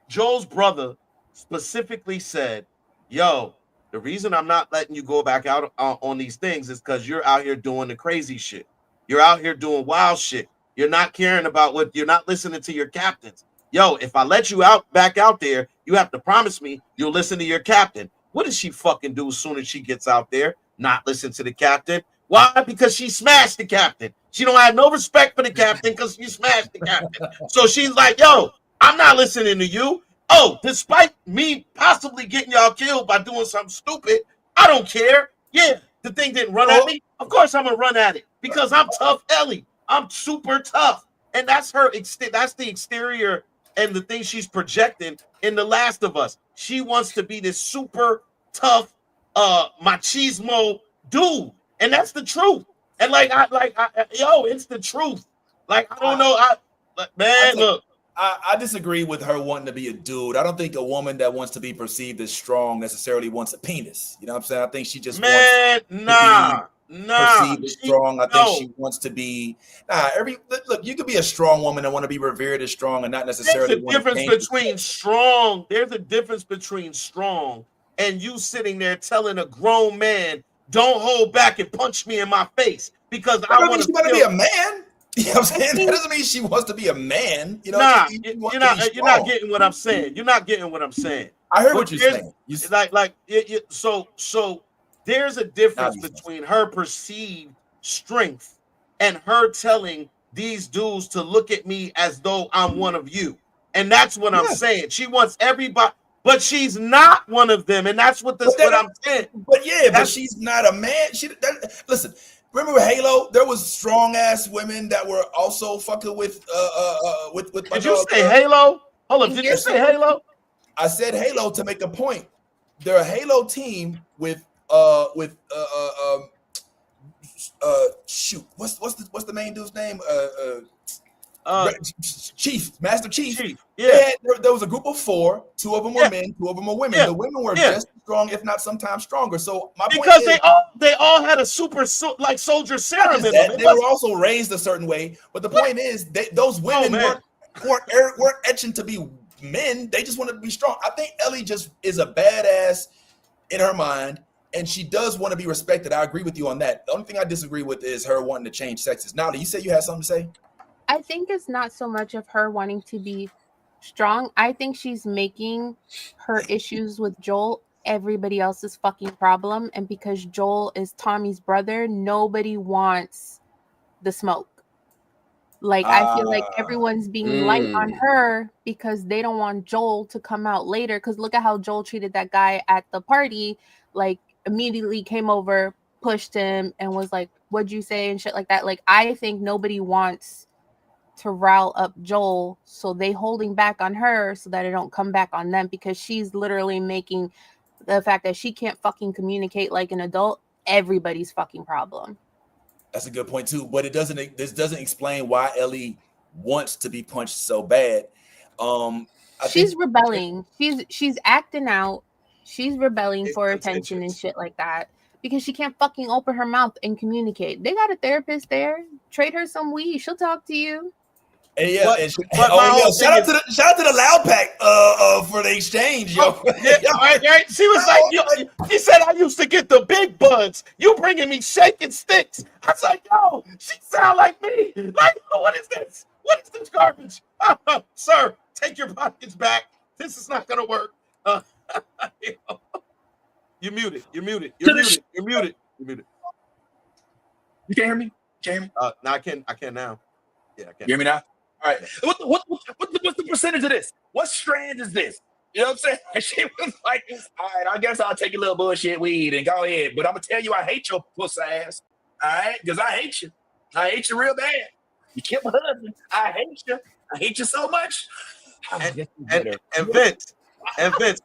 Joel's brother specifically said, yo, The reason I'm not letting you go back out on these things is because you're out here doing the crazy shit. You're out here doing wild shit. You're not caring about what you're not listening to your captains. Yo, if I let you back out there, you have to promise me you'll listen to your captain. What does she fucking do as soon as she gets out there? Not listen to the captain. Why? Because she smashed the captain. She don't have no respect for the captain because she smashed the captain. So she's like, yo, I'm not listening to you. Oh, despite me possibly getting y'all killed by doing something stupid, I don't care. Yeah, the thing didn't run at me. Of course I'm gonna run at it because I'm tough Ellie. I'm super tough. And that's that's the exterior and the thing she's projecting in The Last of Us. She wants to be this super tough machismo dude. And that's the truth. And it's the truth. Like, I don't know. Look. I disagree with her wanting to be a dude. I don't think a woman that wants to be perceived as strong necessarily wants a penis. You know what I'm saying? I think she just wants to be perceived as strong. I think she wants to be look, you could be a strong woman and want to be revered as strong and not necessarily. There's a difference between strong. There's a difference between strong and you sitting there telling a grown man, don't hold back and punch me in my face because I want to be a man. You know what I'm saying? That doesn't mean she wants to be a man. You know, you're not getting what I'm saying. You're not getting what I'm saying. I heard what you're saying. So there's a difference between her perceived strength and her telling these dudes to look at me as though I'm one of you. And that's what I'm saying. She wants everybody, but she's not one of them. And that's what I'm saying. But she's not a man. Listen. Remember with Halo, there was strong ass women that were also fucking with. Did you say Halo? Hold on, did you say Halo? I said Halo to make a point. They're a Halo team with shoot, what's the main dude's name? Master Chief. Yeah. There was a group of 4. 2 of them were men, 2 of them were women. Yeah. The women were just as strong, if not sometimes stronger. So my point because is, they all had a super soldier serum in them. They were also raised a certain way. But the point is, those women weren't etching to be men. They just wanted to be strong. I think Ellie just is a badass in her mind, and she does want to be respected. I agree with you on that. The only thing I disagree with is her wanting to change sexes. Now, you said you had something to say? I think it's not so much of her wanting to be strong. I think she's making her issues with Joel everybody else's fucking problem. And because Joel is Tommy's brother, nobody wants the smoke. Like, I feel like everyone's being light on her because they don't want Joel to come out later. Because look at how Joel treated that guy at the party. Like, immediately came over, pushed him, and was like, what'd you say? And shit like that. Like, I think nobody wants to rile up Joel, so they holding back on her so that it don't come back on them, because she's literally making the fact that she can't fucking communicate like an adult everybody's fucking problem. That's a good point too, but this doesn't explain why Ellie wants to be punched so bad. She's rebelling. She's acting out. She's rebelling for attention and shit like that because she can't fucking open her mouth and communicate. They got a therapist there. Trade her some weed. She'll talk to you. And shout out to the Loud Pack for the exchange, yo. Right. She was like, she said I used to get the big buds. You bringing me shaking sticks. I was like, yo, she sound like me. Like, what is this? What is this garbage? Sir, take your pockets back. This is not gonna work. You're muted. You're muted. You can't hear me? No, I can now. Yeah, I can. You hear me now? All right. What's the percentage of this? What strand is this? You know what I'm saying? And she was like, all right, I guess I'll take a little bullshit weed and go ahead. But I'm going to tell you, I hate your pussy ass. All right? Because I hate you. I hate you real bad. You killed my husband. I hate you. I hate you so much. And Vince,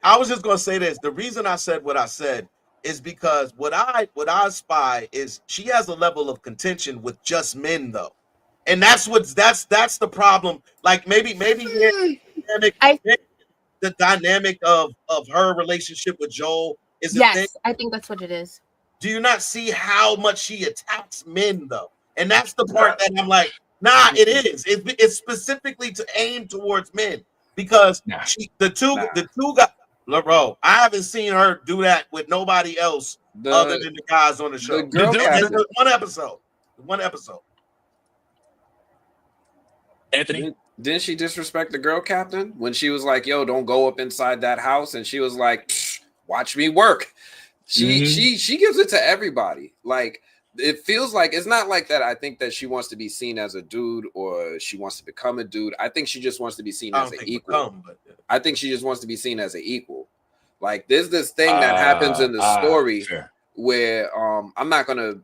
I was just going to say this. The reason I said what I said is because what I spy is she has a level of contention with just men, though. And that's the problem. Like maybe the dynamic of her relationship with Joel is a thing. I think that's what it is. Do you not see how much she attacks men though? And that's the part that I'm like, nah, it is. It's specifically to aim towards men because the two guys. Look, bro, I haven't seen her do that with nobody else other than the guys on the show. The girl captain. One episode. One episode. Anthony? Didn't she disrespect the girl captain when she was like, "Yo, don't go up inside that house," and she was like, "Watch me work." She gives it to everybody. Like, it feels like it's not like that. I think that she wants to be seen as a dude or she wants to become a dude. I think she just wants to be seen as an equal. I think she just wants to be seen as an equal. Like, there's this thing that happens in the story where I'm not gonna.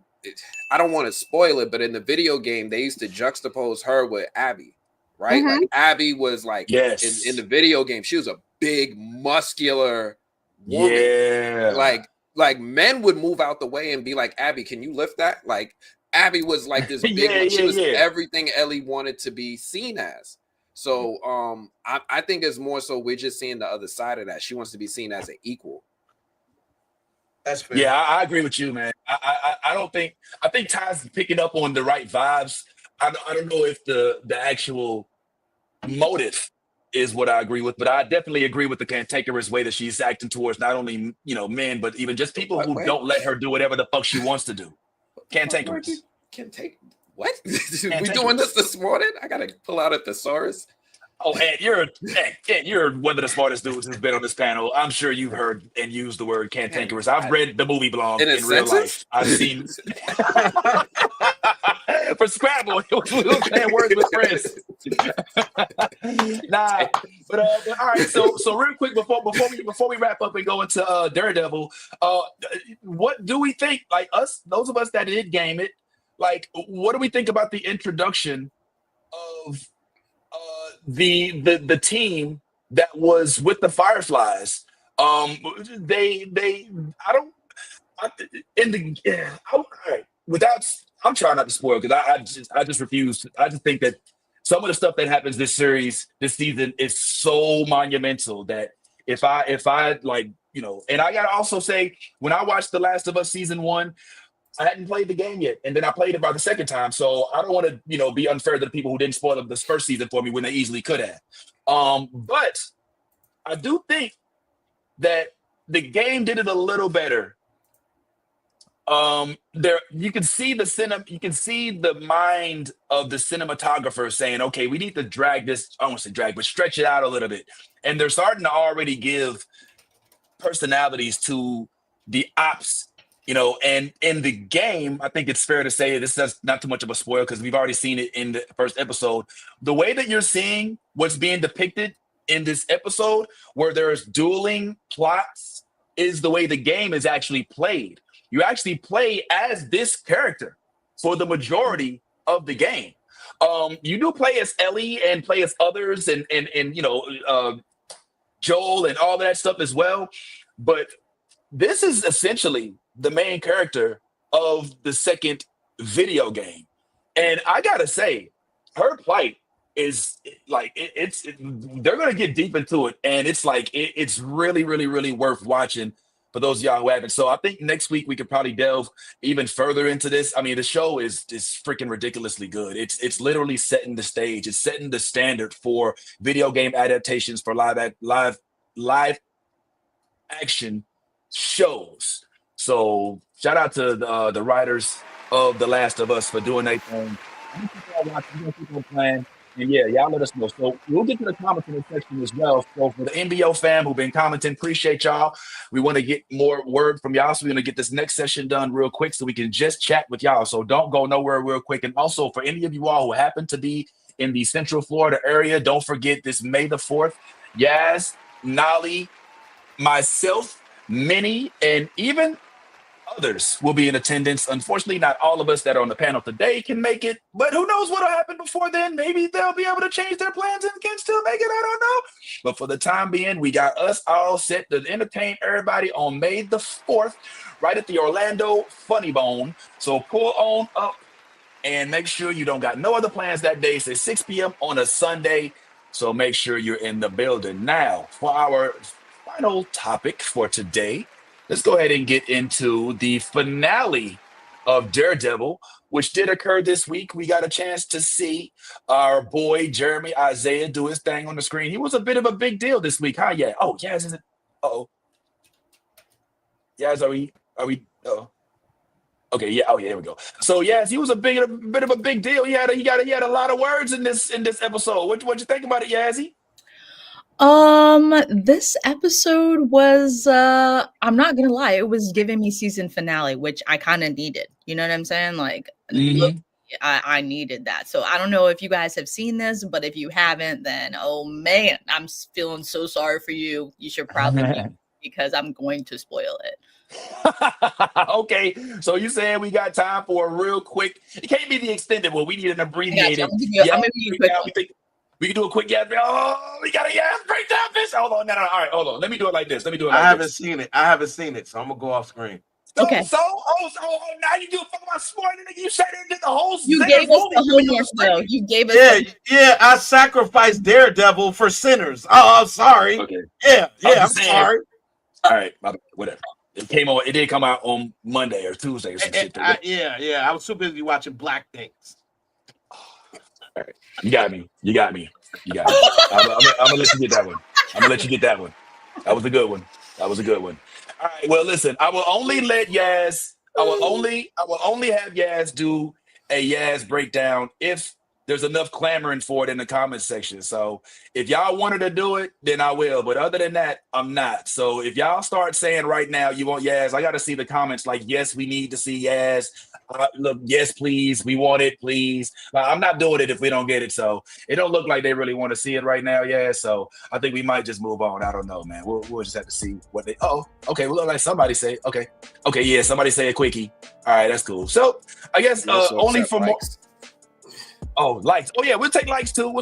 I don't want to spoil it, but in the video game, they used to juxtapose her with Abby. Right, like Abby was like in the video game, she was a big, muscular woman. Yeah, like men would move out the way and be like, "Abby, can you lift that?" Like, Abby was like this big. She was everything Ellie wanted to be seen as. So, I think it's more so we're just seeing the other side of that. She wants to be seen as an equal. That's fair. Yeah, I agree with you, man. I think Ty's picking up on the right vibes. I don't know if the actual motive is what I agree with, but I definitely agree with the cantankerous way that she's acting towards not only men, but even just people who don't let her do whatever the fuck she wants to do. Cantankerous. What? We doing this morning? I gotta pull out a thesaurus. Oh, Ant, you're one of the smartest dudes who's been on this panel. I'm sure you've heard and used the word cantankerous. I've read the movie blog in real life. I've seen for Scrabble. We were playing words with friends. But all right. So real quick before we wrap up and go into Daredevil, what do we think? Like those of us that did game it, like what do we think about the introduction of the team that was with the Fireflies? All right. I'm trying not to spoil because I just refuse. I just think that some of the stuff that happens this season is so monumental that if I like, and I gotta also say, when I watched The Last of Us season 1, I hadn't played the game yet, and then I played it by the second time. So I don't want to, be unfair to the people who didn't spoil this first season for me when they easily could have. But I do think that the game did it a little better. There you can see the mind of the cinematographer saying, okay, we need to drag this, I don't want to say drag, but stretch it out a little bit. And they're starting to already give personalities to the ops, and in the game, I think it's fair to say this is not too much of a spoil because we've already seen it in the first episode. The way that you're seeing what's being depicted in this episode, where there's dueling plots, is the way the game is actually played. You actually play as this character for the majority of the game. You do play as Ellie and play as others and Joel and all that stuff as well. But this is essentially the main character of the second video game. And I gotta say, her plight is like, they're gonna get deep into it. And it's like, it's really, really, really worth watching for those of y'all who haven't. So I think next week we could probably delve even further into this. I mean, the show is freaking ridiculously good. It's literally setting the stage. It's setting the standard for video game adaptations for live action shows. So shout out to the writers of The Last of Us for doing their thing. Keep on playing. And yeah, y'all let us know. So we'll get to the comments in the section as well. So for the NBO fam who've been commenting, appreciate y'all. We want to get more word from y'all. So we're going to get this next session done real quick so we can just chat with y'all. So don't go nowhere real quick. And also for any of you all who happen to be in the Central Florida area, don't forget this May the 4th, Yaz, Nolly, myself, Minnie, and even others will be in attendance. Unfortunately, not all of us that are on the panel today can make it, but who knows what'll happen before then. Maybe they'll be able to change their plans and can still make it. I don't know. But for the time being, we got us all set to entertain everybody on May the 4th, right at the Orlando Funny Bone. So pull on up and make sure you don't got no other plans that day. It's at 6 p.m. on a Sunday. So make sure you're in the building. Now, for our final topic for today, let's go ahead and get into the finale of Daredevil, which did occur this week. We got a chance to see our boy Jeremy Isaiah do his thing on the screen. He was a bit of a big deal this week, huh? Yeah. Oh, yes. Uh-oh. Yes, are we? Oh, okay. Yeah. Oh, yeah. Here we go. So yes, he was a bit of a big deal. He had a lot of words in this episode. What you think about it, Yazzie? This episode was I'm not gonna lie, it was giving me season finale, which I kind of needed. You know what I'm saying? Like, look, I needed that. So I don't know if you guys have seen this, but if you haven't, then oh man, I'm feeling so sorry for you. You should probably because I'm going to spoil it. Okay, so you saying we got time for a real quick? It can't be the extended one. We need an abbreviated. I'm gonna give you a quick one. We think we can do a quick gas. Oh, we got a gas breakdown. This. Hold on, no. All right, hold on. Let me do it like this. I haven't seen it, so I'm gonna go off screen. Okay. So now you do fuck about spoiling it. You said it did the whole. You gave us the homework, though. You gave us. Yeah. I sacrificed Daredevil for Sinners. Oh, I'm sorry. Okay. Yeah. I'm sorry. All right, whatever. It came on. It did come out on Monday or Tuesday or some shit. I was too busy watching Black Things. All right, you got me. I'm gonna let you get that one. That was a good one. All right. Well, listen. I will only let Yaz. I will only have Yaz do a Yaz breakdown if there's enough clamoring for it in the comments section. So if y'all wanted to do it, then I will. But other than that, I'm not. So if y'all start saying right now you want Yaz, I got to see the comments like, yes, we need to see Yaz. Look, yes, please. We want it, please. I'm not doing it if we don't get it. So it don't look like they really want to see it right now, Yaz. So I think we might just move on. I don't know, man. We'll just have to see what they. Oh, okay. Well, look like somebody say. Okay. Yeah. Somebody say a quickie. All right, that's cool. So I guess only for more. Oh, likes. Oh, yeah, we'll take likes too.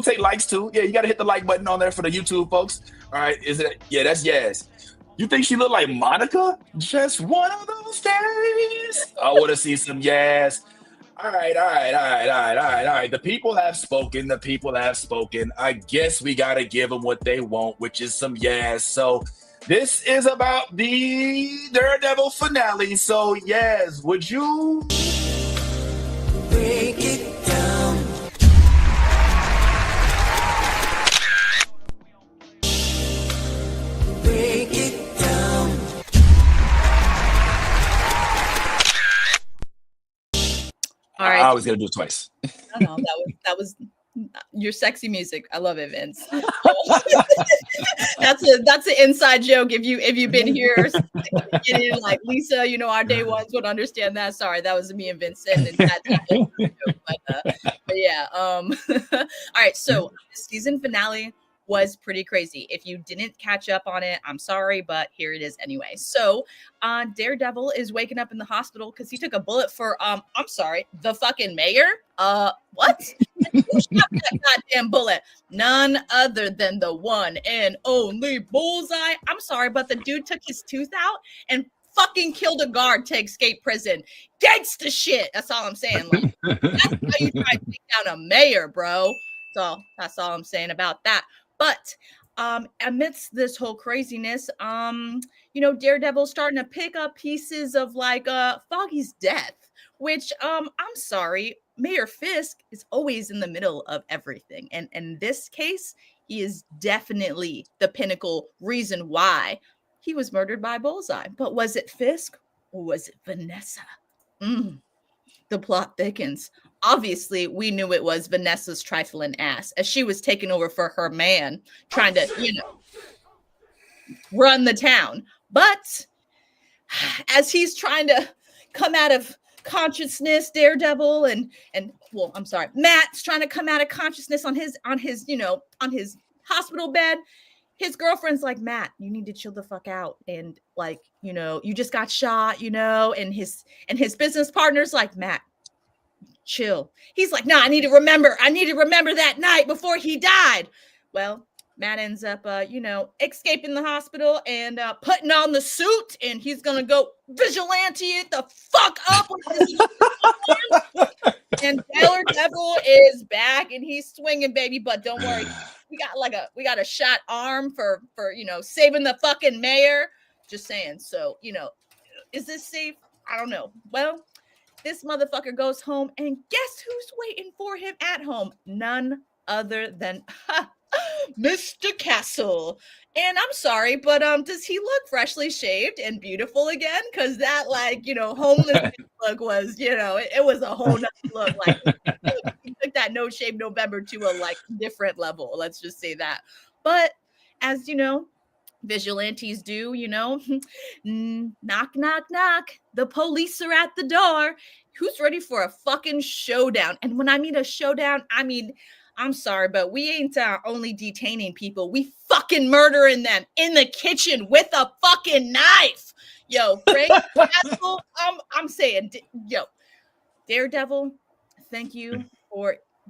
Yeah, you got to hit the like button on there for the YouTube folks. All right, yeah, that's Yaz. You think she look like Monica? Just one of those days. I want to see some Yaz. All right. The people have spoken. I guess we got to give them what they want, which is some Yaz. So this is about the Daredevil finale. So, Yaz, would you break it down? Break it down. All right. I was gonna do it twice. No, that was your sexy music. I love it, Vince. that's an inside joke. If you've been here, like Lisa, our day ones would understand that. Sorry, that was me and Vincent. And but yeah. All right. So the season finale was pretty crazy. If you didn't catch up on it, I'm sorry, but here it is anyway. So Daredevil is waking up in the hospital because he took a bullet for the fucking mayor. What? Who shot that goddamn bullet? None other than the one and only Bullseye. I'm sorry, but the dude took his tooth out and fucking killed a guard to escape prison. Gangsta shit. That's all I'm saying. Like, that's how you try to take down a mayor, bro. So that's all I'm saying about that. But amidst this whole craziness, Daredevil's starting to pick up pieces of like Foggy's death, which I'm sorry, Mayor Fisk is always in the middle of everything. And in this case, he is definitely the pinnacle reason why he was murdered by Bullseye. But was it Fisk or was it Vanessa? The plot thickens. Obviously, we knew it was Vanessa's trifling ass as she was taking over for her man, trying to, run the town. But as he's trying to come out of consciousness, Daredevil Matt's trying to come out of consciousness on his hospital bed. His girlfriend's like, Matt, you need to chill the fuck out. And like, you just got shot, and his business partner's like, Matt, chill. He's like, nah, I need to remember that night before he died. Well, Matt ends up, escaping the hospital and putting on the suit, and he's gonna go vigilante it the fuck up with his and Daredevil is back, and he's swinging, baby. But don't worry, we got a shot arm for saving the fucking mayor. Just saying. So is this safe? I don't know. Well, this motherfucker goes home, and guess who's waiting for him at home? None other than Mr. Castle. And I'm sorry, but does he look freshly shaved and beautiful again? Because that, like, homeless look was, it was a whole nother look. Like, he took that No Shave November to a like different level. Let's just say that. But as vigilantes do, knock, knock, knock. The police are at the door. Who's ready for a fucking showdown? And when I mean a showdown, I mean, I'm sorry, but we ain't only detaining people. We fucking murdering them in the kitchen with a fucking knife. Yo, Frank Castle, I'm saying, Daredevil, thank you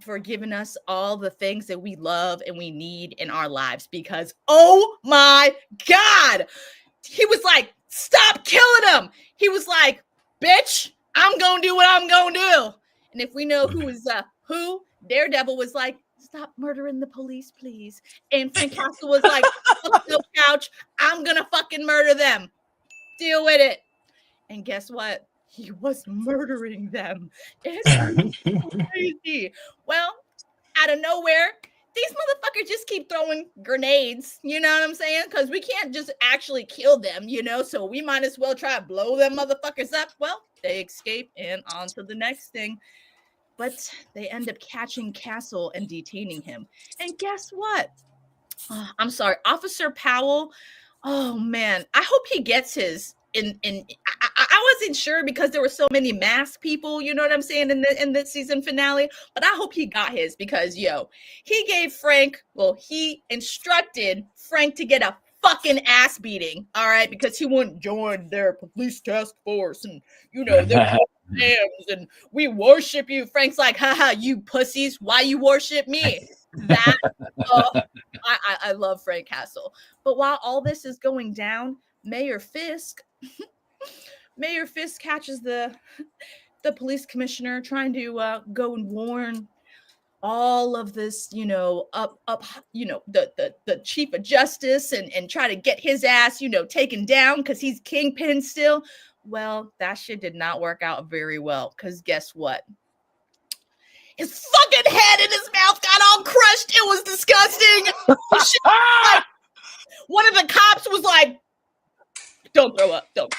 for giving us all the things that we love and we need in our lives, because oh my God, he was like, stop killing him. He was like, bitch, I'm gonna do what I'm gonna do. And if we know who is who, Daredevil was like, stop murdering the police, please. And Frank Castle was like, no couch, I'm gonna fucking murder them. Deal with it. And guess what? He was murdering them. It's crazy. Well, out of nowhere, these motherfuckers just keep throwing grenades. You know what I'm saying? Because we can't just actually kill them, so we might as well try to blow them motherfuckers up. Well, they escape and on to the next thing. But they end up catching Castle and detaining him. And guess what? I'm sorry, Officer Powell. Oh man, I hope he gets his. I wasn't sure because there were so many masked people, you know what I'm saying, in the season finale. But I hope he got his because he gave he instructed Frank to get a fucking ass beating, all right, because he wouldn't join their police task force and they're hams and we worship you. Frank's like, haha, you pussies, why you worship me? That I love Frank Castle. But while all this is going down, Mayor Fisk catches the police commissioner trying to go and warn all of this, the chief of justice and try to get his ass, taken down because he's kingpin still. Well, that shit did not work out very well because guess what? His fucking head and his mouth got all crushed. It was disgusting. One of the cops was like, don't throw up. And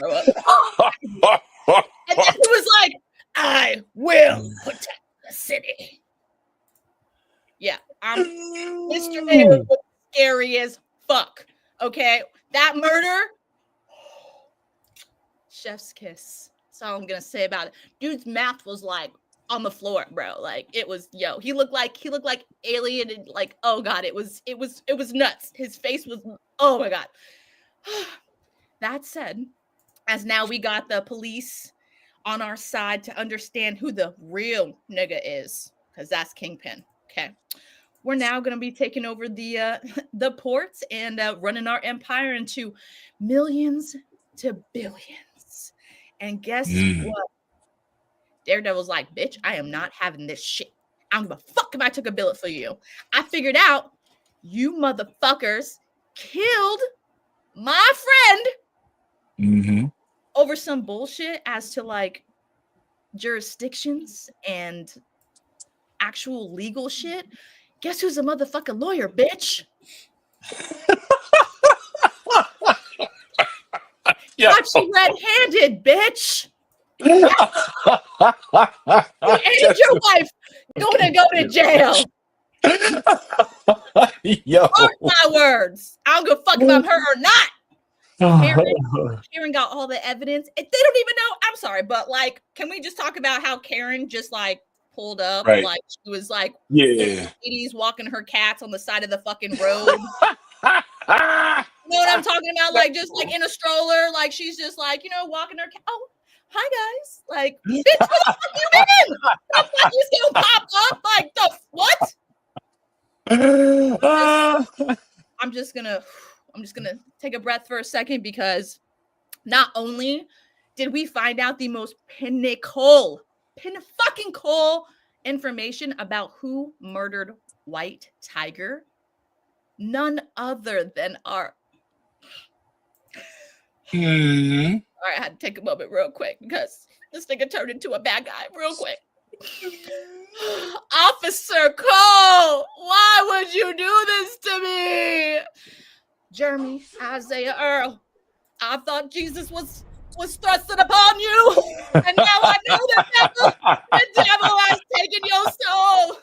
then he was like, I will protect the city. Yeah, Mr. Mayor was scary as fuck. Okay, that murder, chef's kiss. That's all I'm gonna say about it. Dude's mouth was like on the floor, bro. Like it was, he looked like alien and like, oh God, it was nuts. His face was, oh my God. That said, as now we got the police on our side to understand who the real nigga is, because that's Kingpin. Okay, we're now going to be taking over the ports and running our empire into millions to billions. And guess what? Daredevil's like, bitch, I am not having this shit. I don't give a fuck if I took a bullet for you. I figured out you motherfuckers killed my friend over some bullshit as to like jurisdictions and actual legal shit. Guess who's a motherfucking lawyer, bitch? Got you red-handed, bitch. You and your wife gonna go to jail. Yo. Mark my words. I don't give a fuck if I'm her or not. Karen got all the evidence. They don't even know. I'm sorry, but like, can we just talk about how Karen just like pulled up? Right. Like she was like, yeah, ladies walking her cats on the side of the fucking road. You know what I'm talking about? Like just like in a stroller, like she's just like, walking her cat. Oh, hi guys. Like, bitch, where the fuck you been? The fuck you still pop up? Like the what? I'm just gonna take a breath for a second because not only did we find out the most pinnacle information about who murdered White Tiger, none other than our. All right, I had to take a moment real quick because this nigga turned into a bad guy real quick. Officer Cole, why would you do this to me? Jeremy Isaiah Earl, I thought Jesus was thrusted upon you, and now I know the devil has taken your soul.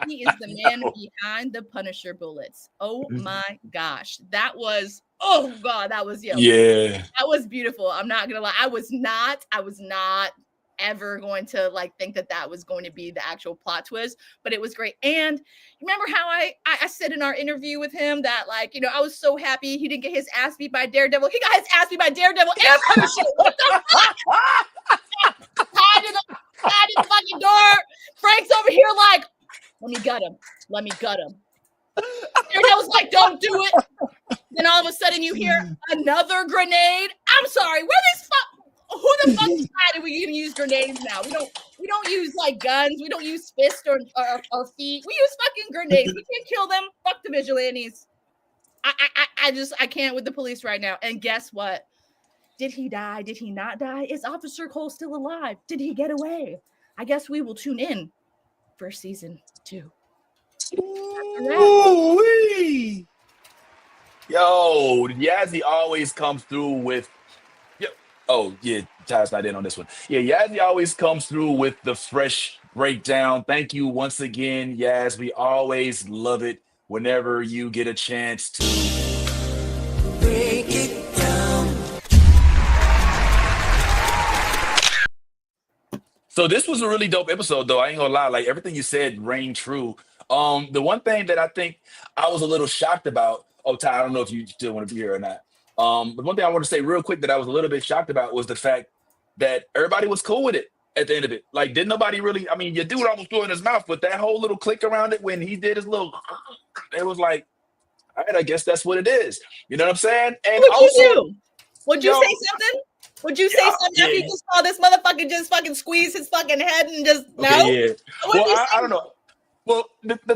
He is the man behind the Punisher bullets. Oh my gosh. That was that was Yeah. That was beautiful. I'm not gonna lie. I was not ever going to like think that was going to be the actual plot twist, but it was great. And remember how I said in our interview with him that like, you know, I was so happy he didn't get his ass beat by Daredevil. He got his ass beat by Daredevil and Punisher. What the fuck? Tied in the fucking door. Frank's over here like, let me gut him. Daredevil's like, don't do it. Then all of a sudden you hear another grenade. I'm sorry, who the fuck decided we even use grenades now? We don't use like guns. We don't use fists or feet. We use fucking grenades. We can't kill them. Fuck the vigilantes. I can't with the police right now. And guess what? Did he die? Did he not die? Is Officer Cole still alive? Did he get away? I guess we will tune in for season 2. Ooh-wee. Yo, Yazzie always comes through with. Oh, yeah, Ty's not in on this one. Yeah, Yazzie always comes through with the fresh breakdown. Thank you once again, Yaz. We always love it whenever you get a chance to break it down. So this was a really dope episode, though. I ain't gonna lie. Like, everything you said rang true. The one thing that I think I was a little shocked about, Ty, I don't know if you still want to be here or not. But one thing I want to say real quick that I was a little bit shocked about was the fact that everybody was cool with it at the end of it. Like, didn't nobody really, I mean, your dude almost threw in his mouth, but that whole little click around it when he did his little, it was like, all right, I guess that's what it is. You know what I'm saying? And What'd also, you do? Would you say something? Would you say something after you just saw this motherfucker just fucking squeeze his fucking head and just, no? Okay, yeah. Well, I don't know. Well,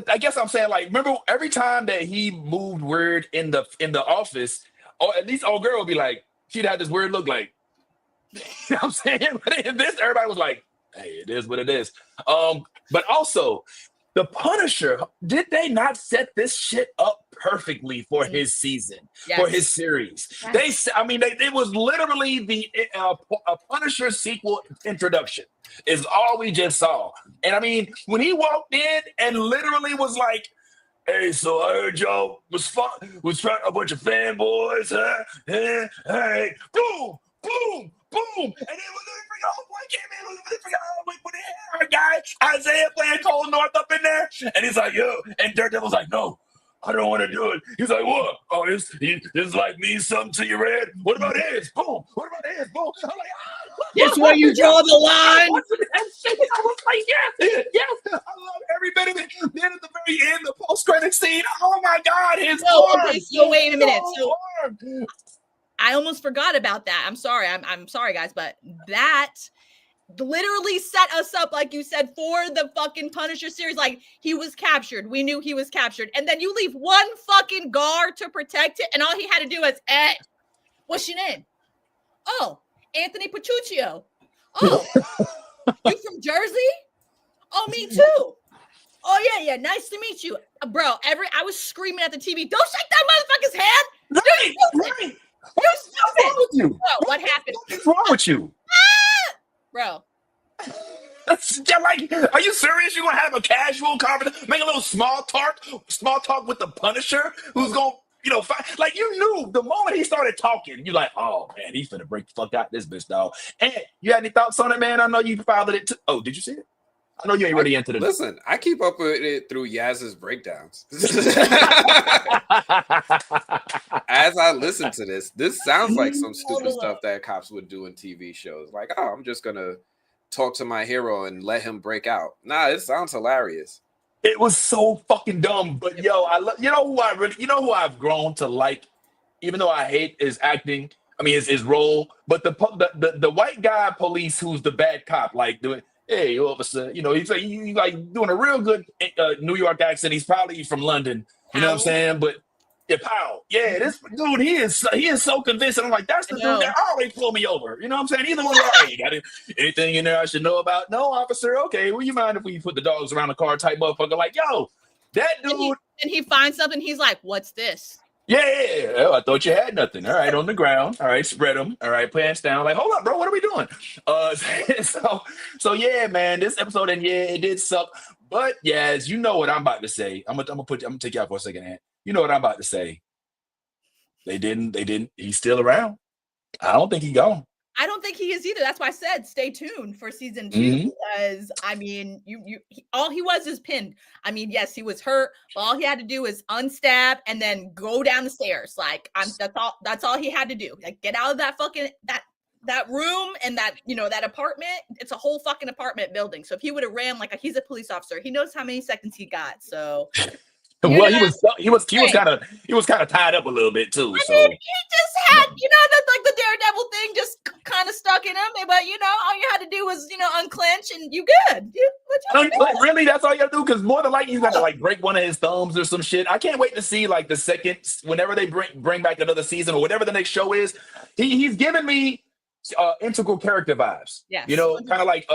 I guess I'm saying, like, remember every time that he moved weird in the office, or at least old girl would be like, she'd have this weird look like, you know what I'm saying? But in this, everybody was like, hey, it is what it is. But also, the Punisher, did they not set this shit up perfectly for his season, for his series? Yes. It was literally a Punisher sequel introduction is all we just saw. And I mean, when he walked in and literally was like, hey, so I heard y'all was trying a bunch of fanboys, huh? Hey, boom, boom, boom. And then when the boy came in, with the guy, Isaiah playing Cole North up in there. And he's like, yo. And Daredevil's like, no, I don't want to do it. He's like, what? Oh, this like means something to you, Red? What about his? Boom. What about his? Boom. I'm like, That's where you draw the line. I was like, yes. I love every bit of it. Then at the very end, the post-credit scene. Oh my God, his arm. Okay, so wait a minute. So I almost forgot about that. I'm sorry. I'm sorry, guys, but that literally set us up, like you said, for the fucking Punisher series. Like, he was captured. We knew he was captured. And then you leave one fucking guard to protect it, and all he had to do was, what's your name? Oh, Anthony Petruccio. Oh, you from Jersey? Oh, me too. Oh, yeah. Nice to meet you. Bro, I was screaming at the TV, don't shake that motherfucker's hand. Right. You're stupid. What's wrong with you? Bro, what happened? What's wrong with you? Bro. Like, are you serious? You're going to have a casual conversation, make a little small talk with the Punisher who's going to, fight. Like, you knew the moment he started talking, you're like, oh, man, he's finna break the fuck out this bitch, dog. And you had any thoughts on it, man? I know you followed it too. Oh, did you see it? I know you ain't really into the. Listen, I keep up with it through Yaz's breakdowns. As I listen to this sounds like some stupid stuff that cops would do in TV shows. Like, oh, I'm just gonna talk to my hero and let him break out. Nah, it sounds hilarious. It was so fucking dumb, but yo, you know who I've grown to like, even though I hate his acting. I mean, his role, but the white guy police who's the bad cop, like doing. Hey, officer, he's like doing a real good New York accent. He's probably from London, you know what I'm saying? But Yeah, Powell. Yeah, this dude, he is so convincing. I'm like, that's the I dude know. that always pulled me over. You know what I'm saying? Either one, all right, you got anything in there I should know about? No, officer. Okay, well, you mind if we put the dogs around the car type motherfucker? Like, yo, that dude. And he finds something. He's like, "What's this?" Yeah. Oh, I thought you had nothing. All right, on the ground. All right, spread them. All right, pants down. Like, hold up, bro. What are we doing? So, yeah, man, this episode, and yeah, it did suck. But yeah, as you know what I'm about to say. I'm gonna take you out for a second, Ant. You know what I'm about to say. They didn't. He's still around. I don't think he gone. I don't think he is either. That's why I said stay tuned for season 2 Mhm. because I mean, all he was is pinned. I mean, yes, he was hurt, but all he had to do is unstab and then go down the stairs. Like that's all he had to do. Like get out of that fucking that room and that that apartment. It's a whole fucking apartment building. So if he would have ran like he's a police officer, he knows how many seconds he got. So Well, he was kind of tied up a little bit too. I So mean, he just had, like the Daredevil thing just kind of stuck in him. But all you had to do was, unclench and you good. Really, that's all you gotta do? Because more than likely he's gonna like break one of his thumbs or some shit. I can't wait to see like the second whenever they bring back another season or whatever the next show is. He's giving me integral character vibes. Yes. Kind of like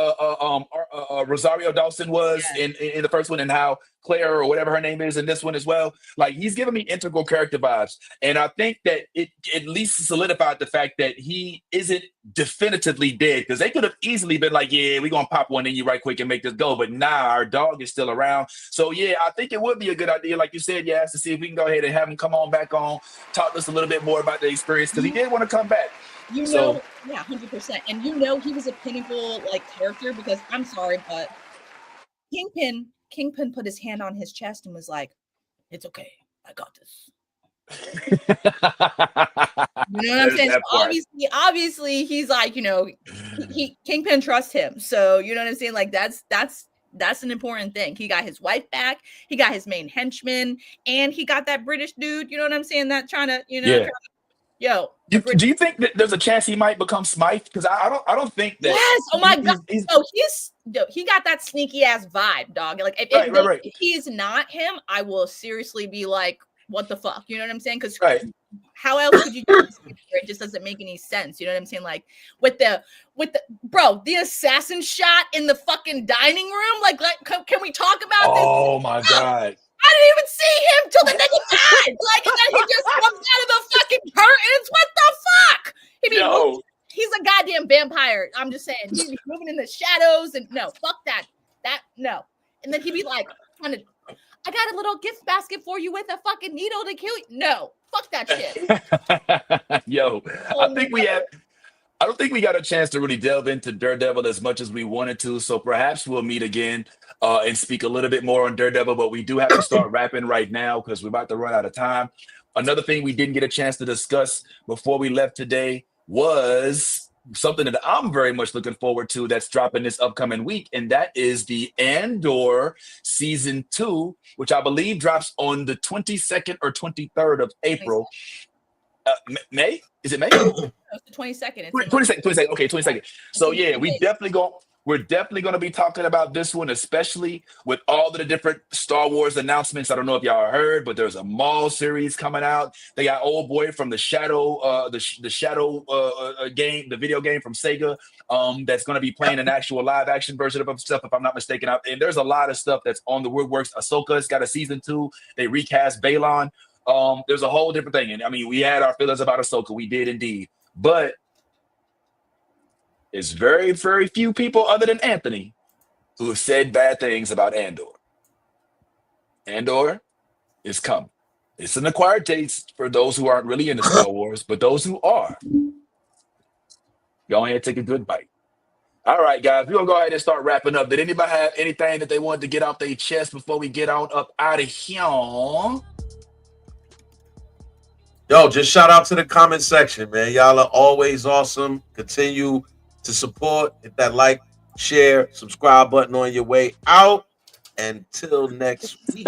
Rosario Dawson was in the first one, and how Claire or whatever her name is in this one as well. Like he's giving me integral character vibes, and I think that it at least solidified the fact that he isn't definitively dead, because they could have easily been like, yeah, we're gonna pop one in you right quick and make this go, but nah, our dog is still around. So yeah, I think it would be a good idea, like you said, yes, to see if we can go ahead and have him come on back on, talk to us a little bit more about the experience, because he did want to come back. Yeah, 100%. And he was a pinnacle like character, because I'm sorry, but Kingpin put his hand on his chest and was like, "It's okay, I got this." You know what I'm saying? So obviously, he's like, he Kingpin trusts him. So you know what I'm saying? Like that's an important thing. He got his wife back. He got his main henchman, and he got that British dude. You know what I'm saying? That trying to, Do you think that there's a chance he might become Smythe? Because I don't think that. Yes. Oh my god. He got that sneaky ass vibe, dog. Like if he's not him, I will seriously be like, what the fuck? You know what I'm saying? Because how else could you do this? It just doesn't make any sense. You know what I'm saying? Like with the the assassin shot in the fucking dining room. Like can we talk about this? Oh my god. I didn't even see him till the nigga died. Like, and then he just comes out of the fucking curtains. What the fuck? He's a goddamn vampire. I'm just saying. He's moving in the shadows, and no, fuck that. No. And then he'd be like, I got a little gift basket for you with a fucking needle to kill you. No, fuck that shit. Yo, I don't think we got a chance to really delve into Daredevil as much as we wanted to. So perhaps we'll meet again and speak a little bit more on Daredevil. But we do have to start wrapping right now because we're about to run out of time. Another thing we didn't get a chance to discuss before we left today was something that I'm very much looking forward to that's dropping this upcoming week. And that is the Andor season 2, which I believe drops on the 22nd or 23rd of April. May? Is it May? No, it's the 22nd. 22nd. Okay, 22nd. So yeah, we're definitely going to be talking about this one, especially with all of the different Star Wars announcements. I don't know if y'all heard, but there's a Maul series coming out. They got old boy from the Shadow, the Shadow game, the video game from Sega, that's going to be playing an actual live action version of stuff, if I'm not mistaken. And there's a lot of stuff that's on the woodworks. Ahsoka's got a season 2. They recast Balon. There's a whole different thing. And I mean, we had our feelings about Ahsoka. We did indeed. But it's very, very few people other than Anthony who have said bad things about Andor. Andor is coming. It's an acquired taste for those who aren't really into Star Wars, but those who are, go ahead and take a good bite. All right, guys, we're going to go ahead and start wrapping up. Did anybody have anything that they wanted to get off their chest before we get on up out of here? Yo, just shout out to the comment section, man. Y'all are always awesome. Continue to support. Hit that like, share, subscribe button on your way out. Until next week.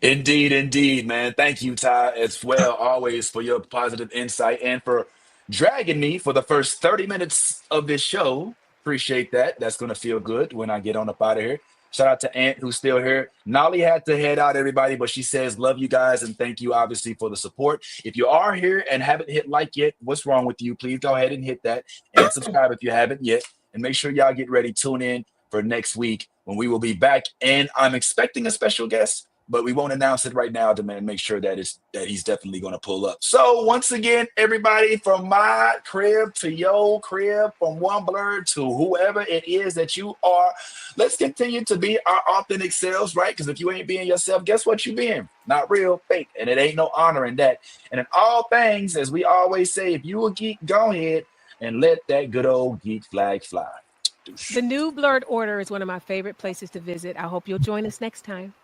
Indeed, man. Thank you, Ty, as well, always, for your positive insight and for dragging me for the first 30 minutes of this show. Appreciate that. That's going to feel good when I get on up out of here. Shout out to Ant, who's still here. Nolly had to head out, everybody, but she says, love you guys and thank you, obviously, for the support. If you are here and haven't hit like yet, what's wrong with you? Please go ahead and hit that and subscribe if you haven't yet. And make sure y'all get ready. Tune in for next week when we will be back. And I'm expecting a special guest, but we won't announce it right now to make sure that he's definitely going to pull up. So once again, everybody, from my crib to your crib, from one blurred to whoever it is that you are, let's continue to be our authentic selves, right? Because if you ain't being yourself, guess what you being? Not real, fake. And it ain't no honor in that. And in all things, as we always say, if you a geek, go ahead and let that good old geek flag fly. The new Blurred Order is one of my favorite places to visit. I hope you'll join us next time.